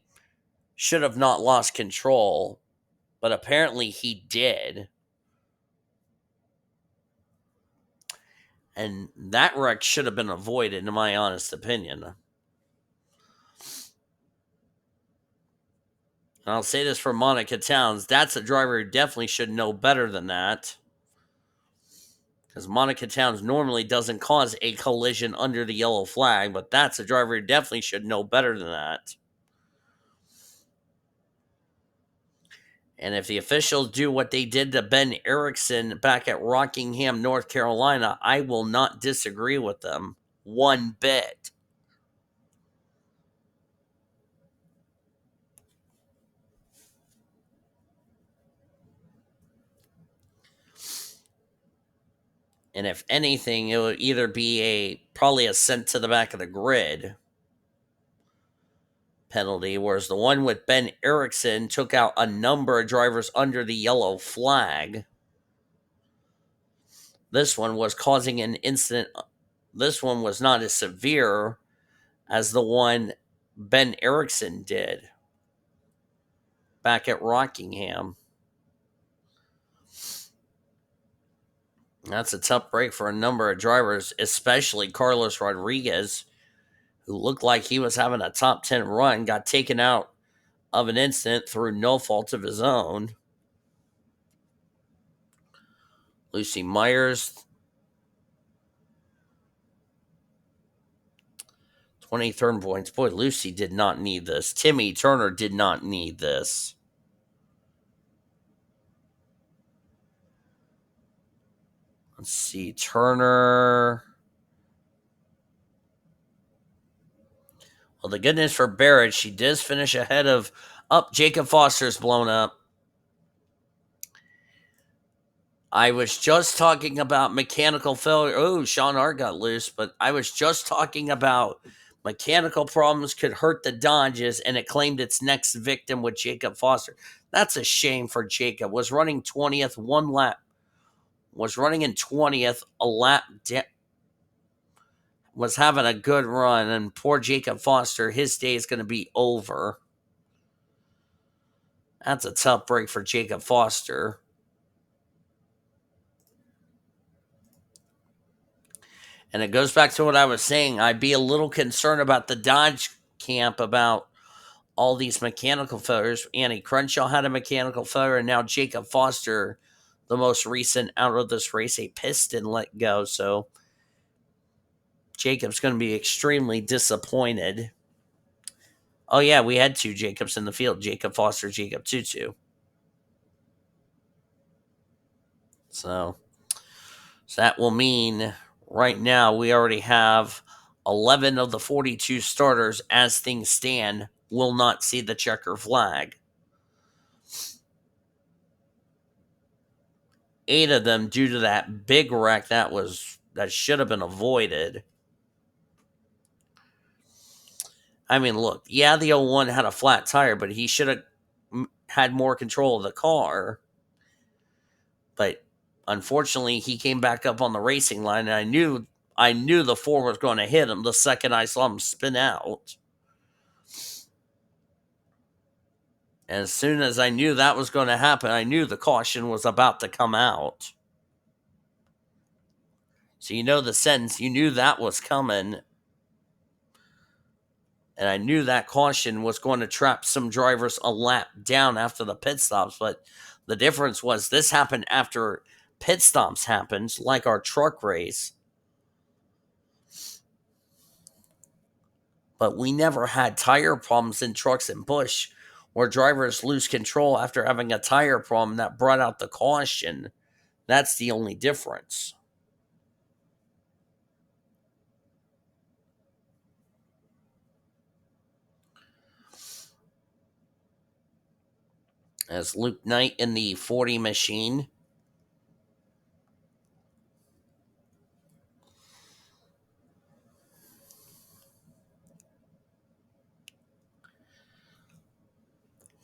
should have not lost control, but apparently he did. And that wreck should have been avoided, in my honest opinion. And I'll say this for Monica Towns. That's a driver who definitely should know better than that. Because Monica Towns normally doesn't cause a collision under the yellow flag, but that's a driver who definitely should know better than that. And if the officials do what they did to Ben Erickson back at Rockingham, North Carolina, I will not disagree with them one bit. And if anything, it would either be probably a sent to the back of the grid penalty, whereas the one with Ben Erickson took out a number of drivers under the yellow flag. This one was causing an incident. This one was not as severe as the one Ben Erickson did back at Rockingham. That's a tough break for a number of drivers, especially Carlos Rodriguez, who looked like he was having a top 10 run, got taken out of an incident through no fault of his own. Lucy Myers, 23rd points. Boy, Lucy did not need this. Timmy Turner did not need this. Let's see. Turner. Well, the good news for Barrett, she does finish ahead of Jacob Foster's blown up. I was just talking about mechanical failure. Oh, Sean Ard got loose, but I was just talking about mechanical problems could hurt the Dodges, and it claimed its next victim with Jacob Foster. That's a shame for Jacob. Was running 20th, one lap. Was running in 20th, a lap was having a good run, and poor Jacob Foster, his day is going to be over. That's a tough break for Jacob Foster. And it goes back to what I was saying. I'd be a little concerned about the Dodge camp about all these mechanical failures. Annie Crenshaw had a mechanical failure, and now Jacob Foster, the most recent out of this race, a piston let go. So Jacob's going to be extremely disappointed. Oh, yeah, we had two Jacobs in the field, Jacob Foster, J TwoTwo. So that will mean right now we already have 11 of the 42 starters as things stand will not see the checker flag. 8 of them due to that big wreck that should have been avoided. I mean, look, yeah, the 01 had a flat tire, but he should have had more control of the car. But unfortunately, he came back up on the racing line, and I knew the 4 was going to hit him the second I saw him spin out. And as soon as I knew that was going to happen, I knew the caution was about to come out. So you know the sentence, you knew that was coming. And I knew that caution was going to trap some drivers a lap down after the pit stops. But the difference was this happened after pit stops happened, like our truck race. But we never had tire problems in trucks and Busch where drivers lose control after having a tire problem that brought out the caution. That's the only difference. As Luke Knight in the 40 machine.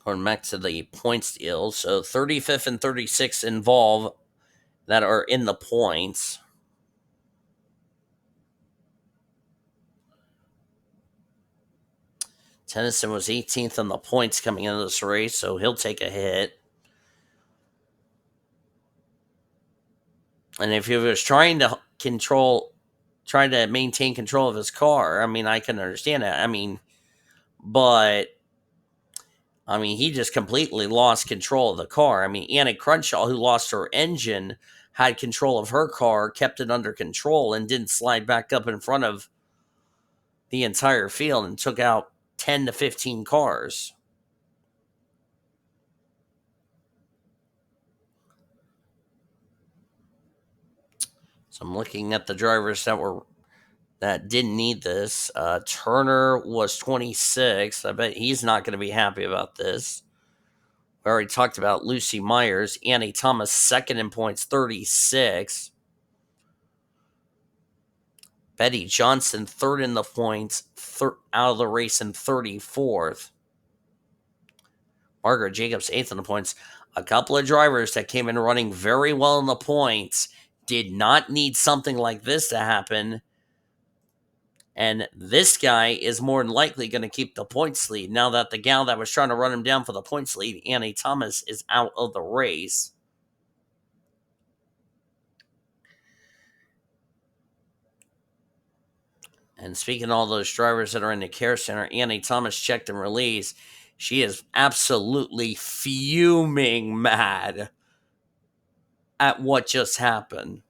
Going back to the points deal. So 35th and 36th involve that are in the points. Tennyson was 18th in the points coming into this race, so he'll take a hit. And if he was trying to maintain control of his car, I mean, I can understand that. But he just completely lost control of the car. Anna Crenshaw, who lost her engine, had control of her car, kept it under control, and didn't slide back up in front of the entire field and took out 10 to 15 cars. So I'm looking at the drivers that didn't need this. Turner was 26th. I bet he's not going to be happy about this. We already talked about Lucy Myers. Annie Thomas, second in points, 36. Betty Johnson, third in the points, out of the race in 34th. Margaret Jacobs, eighth in the points. A couple of drivers that came in running very well in the points did not need something like this to happen. And this guy is more than likely going to keep the points lead now that the gal that was trying to run him down for the points lead, Annie Thomas, is out of the race. And speaking of all those drivers that are in the care center, Annie Thomas checked and released. She is absolutely fuming mad at what just happened.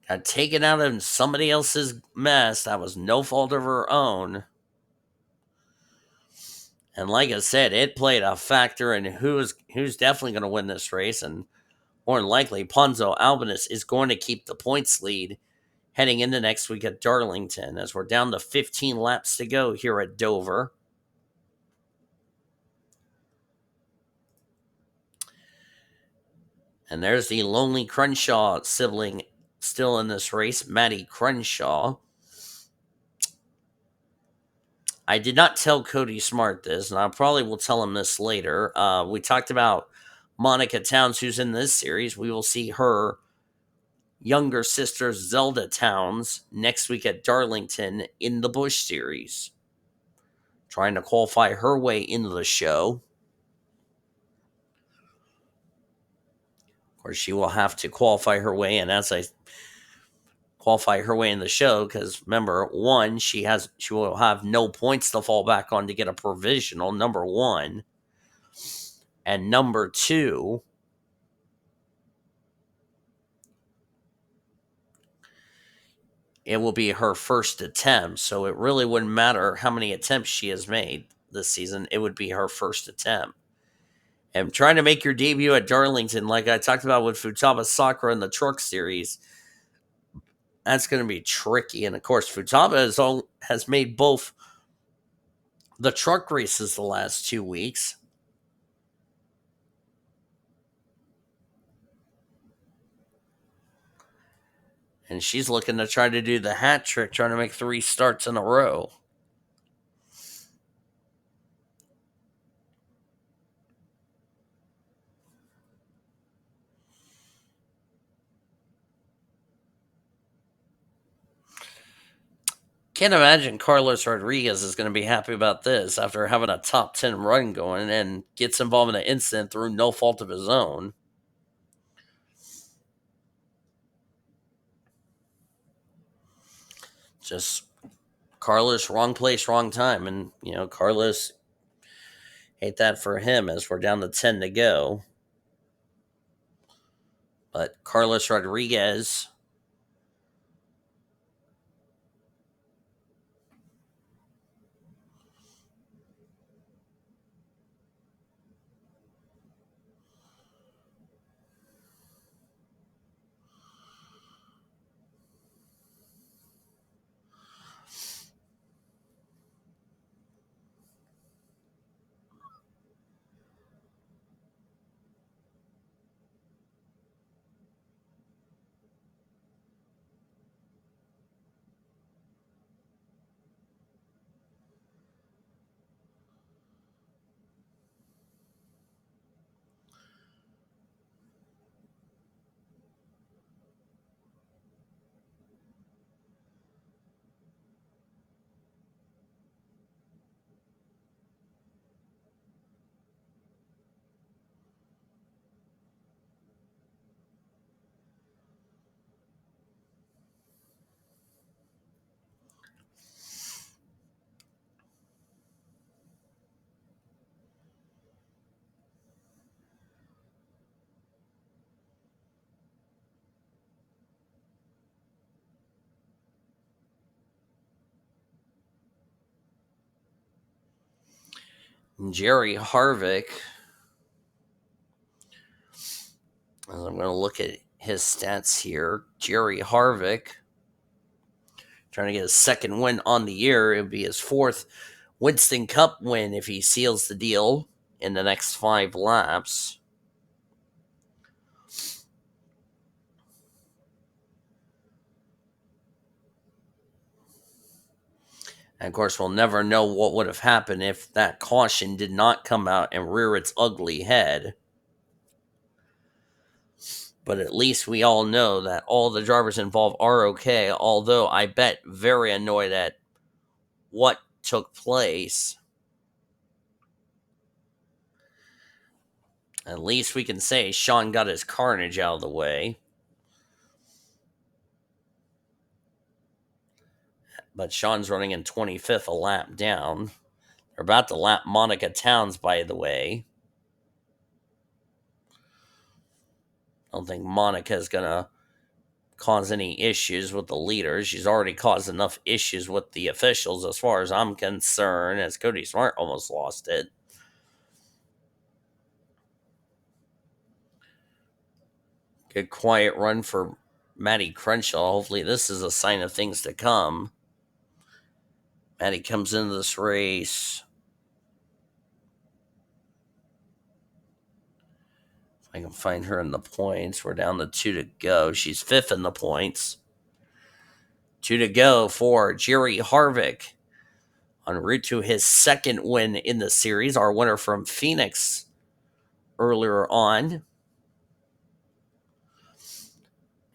Got taken out of somebody else's mess. That was no fault of her own. And like I said, it played a factor in who's definitely going to win this race. And more than likely, Ponzo Albanus is going to keep the points lead heading into next week at Darlington, as we're down to 15 laps to go here at Dover. And there's the lonely Crenshaw sibling still in this race, Maddie Crenshaw. I did not tell Cody Smart this, and I probably will tell him this later. We talked about Monica Towns, who's in this series. We will see her younger sister, Zelda Towns, next week at Darlington in the Busch Series, trying to qualify her way into the show. Of course, she will have to qualify her way in, as I qualify her way in the show, because remember, one, she will have no points to fall back on to get a provisional, number one. And number two, it will be her first attempt, so it really wouldn't matter how many attempts she has made this season. It would be her first attempt. And trying to make your debut at Darlington, like I talked about with Futaba Sakura in the Truck Series, that's going to be tricky. And of course, Futaba has made both the truck races the last 2 weeks. And she's looking to try to do the hat trick, trying to make 3 starts in a row. Can't imagine Carlos Rodriguez is going to be happy about this after having a top 10 run going and gets involved in an incident through no fault of his own. Just Carlos, wrong place, wrong time. And, Carlos, hate that for him as we're down to 10 to go. But Carlos Rodriguez, Jerry Harvick, as I'm going to look at his stats here. Jerry Harvick, trying to get his second win on the year. It would be his fourth Winston Cup win if he seals the deal in the next 5 laps. And of course, we'll never know what would have happened if that caution did not come out and rear its ugly head. But at least we all know that all the drivers involved are okay, although I bet very annoyed at what took place. At least we can say Sean got his carnage out of the way. But Sean's running in 25th, a lap down. They're about to lap Monica Towns, by the way. I don't think Monica's going to cause any issues with the leaders. She's already caused enough issues with the officials as far as I'm concerned, as Cody Smart almost lost it. Good quiet run for Matty Crenshaw. Hopefully this is a sign of things to come. Matty comes into this race. If I can find her in the points. We're down to 2 to go. She's 5th in the points. 2 to go for Jerry Harvick. En route to his second win in the series. Our winner from Phoenix earlier on.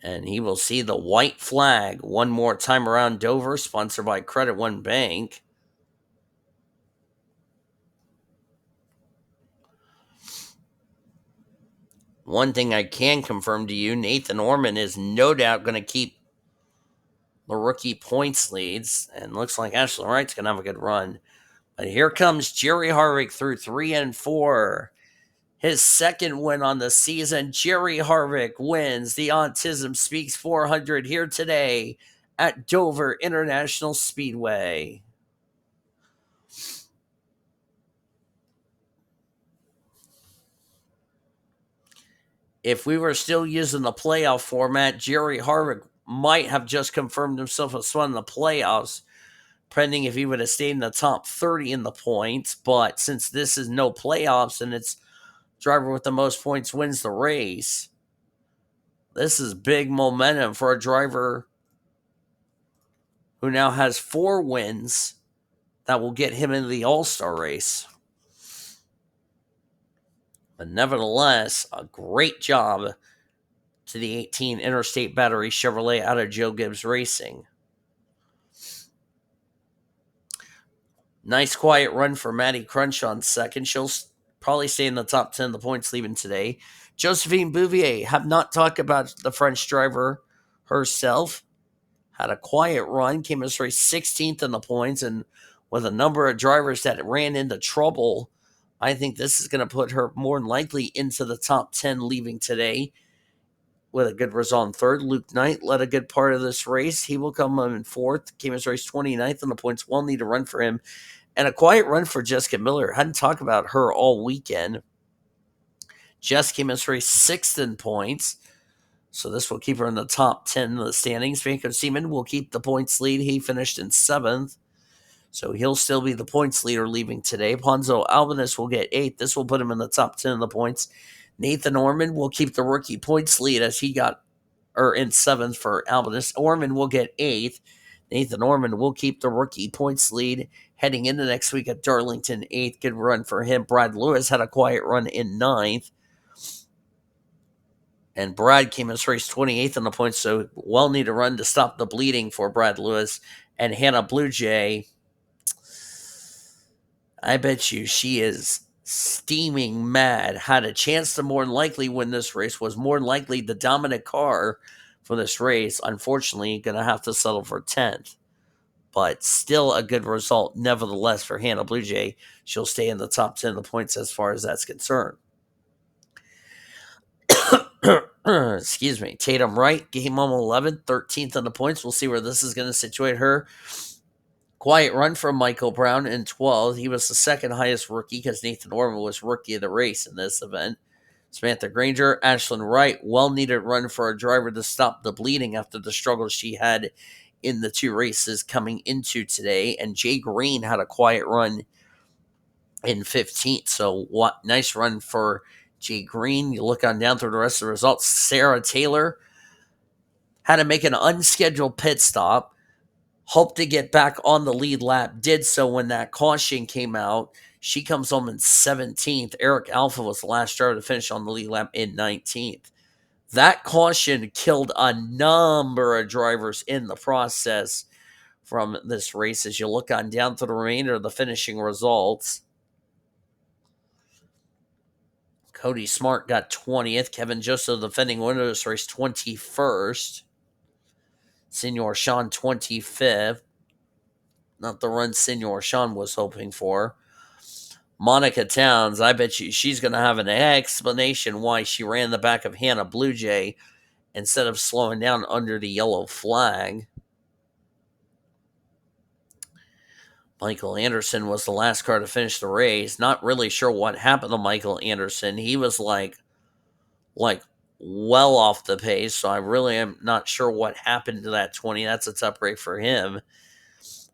And he will see the white flag one more time around Dover, sponsored by Credit One Bank. One thing I can confirm to you, Nathan Ormond is no doubt going to keep the rookie points leads. And looks like Ashley Wright's going to have a good run. But here comes Jerry Harvick through 3 and 4. His second win on the season. Jerry Harvick wins the Autism Speaks 400 here today at Dover International Speedway. If we were still using the playoff format, Jerry Harvick might have just confirmed himself as one in the playoffs, pending if he would have stayed in the top 30 in the points. But since this is no playoffs and it's driver with the most points wins the race, this is big momentum for a driver who now has 4 wins that will get him into the All-Star race. But nevertheless, a great job to the 18 Interstate Battery Chevrolet out of Joe Gibbs Racing. Nice quiet run for Matty Crenshaw in second. She'll probably stay in the top 10 of the points leaving today. Josephine Bouvier, have not talked about the French driver herself. Had a quiet run, came in race 16th in the points, and with a number of drivers that ran into trouble, I think this is going to put her more than likely into the top 10 leaving today with a good result in third. Luke Knight led a good part of this race. He will come in fourth. Came in race 29th in the points. Will need a run for him. And a quiet run for Jessica Miller. Hadn't talked about her all weekend. Jess came in race 6th in points. So this will keep her in the top 10 of the standings. Franco Seaman will keep the points lead. He finished in 7th. So he'll still be the points leader leaving today. Ponzo Albanus will get 8th. This will put him in the top 10 of the points. Nathan Ormond will keep the rookie points lead as he got in 7th for Albanus. Ormond will get 8th. Nathan Ormond will keep the rookie points lead heading into next week at Darlington. 8th. Good run for him. Brad Lewis had a quiet run in 9th. And Brad came in race 28th on the points, so well need a run to stop the bleeding for Brad Lewis. And Hannah Bluejay, I bet you she is steaming mad. Had a chance to more than likely win this race, was more than likely the dominant car for this race. Unfortunately, going to have to settle for 10th. But still a good result, nevertheless, for Hannah Bluejay. She'll stay in the top 10 of the points as far as that's concerned. Excuse me. Tatum Wright, game on 11th, 13th on the points. We'll see where this is going to situate her. Quiet run from Michael Brown in 12th. He was the second highest rookie because Nathan Ormond was rookie of the race in this event. Samantha Grainger, Ashlyn Wright, well-needed run for a driver to stop the bleeding after the struggles she had in the 2 races coming into today. And Jay Green had a quiet run in 15th. So what nice run for Jay Green. You look on down through the rest of the results. Sarah Taylor had to make an unscheduled pit stop. Hoped to get back on the lead lap. Did so when that caution came out. She comes home in 17th. Eric Alpha was the last driver to finish on the lead lap in 19th. That caution killed a number of drivers in the process from this race. As you look on down to the remainder of the finishing results, Cody Smart got 20th. Kevin Joseph, the defending winner of this race, 21st. Senor Sean, 25th. Not the run Senor Sean was hoping for. Monica Towns, I bet you she's going to have an explanation why she ran the back of Hannah Bluejay instead of slowing down under the yellow flag. Michael Andersen was the last car to finish the race. Not really sure what happened to Michael Andersen. He was like well off the pace, so I really am not sure what happened to that 20. That's a tough break for him.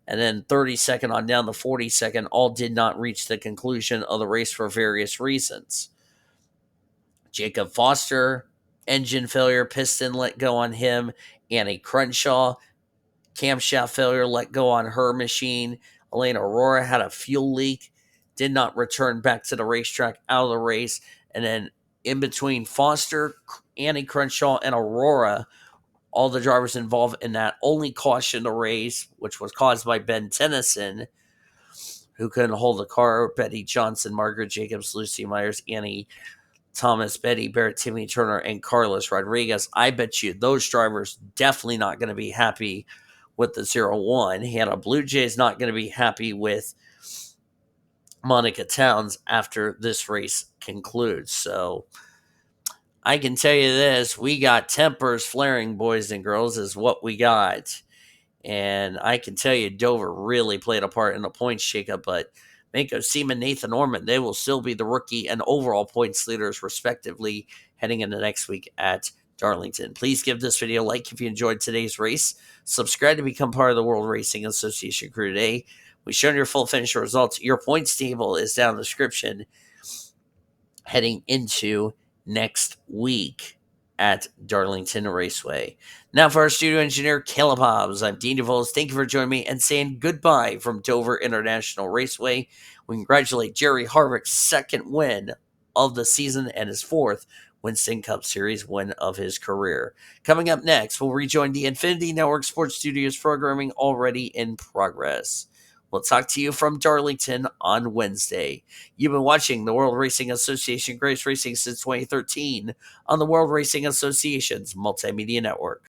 And then 32nd on down to 42nd, all did not reach the conclusion of the race for various reasons. Jacob Foster, engine failure, piston let go on him. Annie Crenshaw, camshaft failure, let go on her machine. Elena Aurora had a fuel leak, did not return back to the racetrack, out of the race. And then in between Foster, Annie Crenshaw, and Aurora, all the drivers involved in that only caution the race, which was caused by Ben Tennyson, who couldn't hold the car. Betty Johnson, Margaret Jacobs, Lucy Myers, Annie Thomas, Betty Barrett, Timmy Turner, and Carlos Rodriguez. I bet you those drivers definitely not going to be happy with the 0-1. Hannah Bluejay is not going to be happy with Monica Towns after this race concludes. So I can tell you this, we got tempers flaring, boys and girls, is what we got. And I can tell you Dover really played a part in the points shakeup, but Mako Seaman, Nathan Ormond, they will still be the rookie and overall points leaders, respectively, heading into next week at Darlington. Please give this video a like if you enjoyed today's race. Subscribe to become part of the World Racing Association crew today. We've shown your full finish results. Your points table is down in the description heading into next week at Darlington Raceway. Now for our studio engineer, Caleb Hobbs, I'm Dean DeVos. Thank you for joining me and saying goodbye from Dover International Raceway. We congratulate Jerry Harvick's second win of the season and his fourth Winston Cup Series win of his career. Coming up next, we'll rejoin the Infinity Network Sports Studios programming already in progress. We'll talk to you from Darlington on Wednesday. You've been watching the World Racing Association Grace Racing since 2013 on the World Racing Association's Multimedia Network.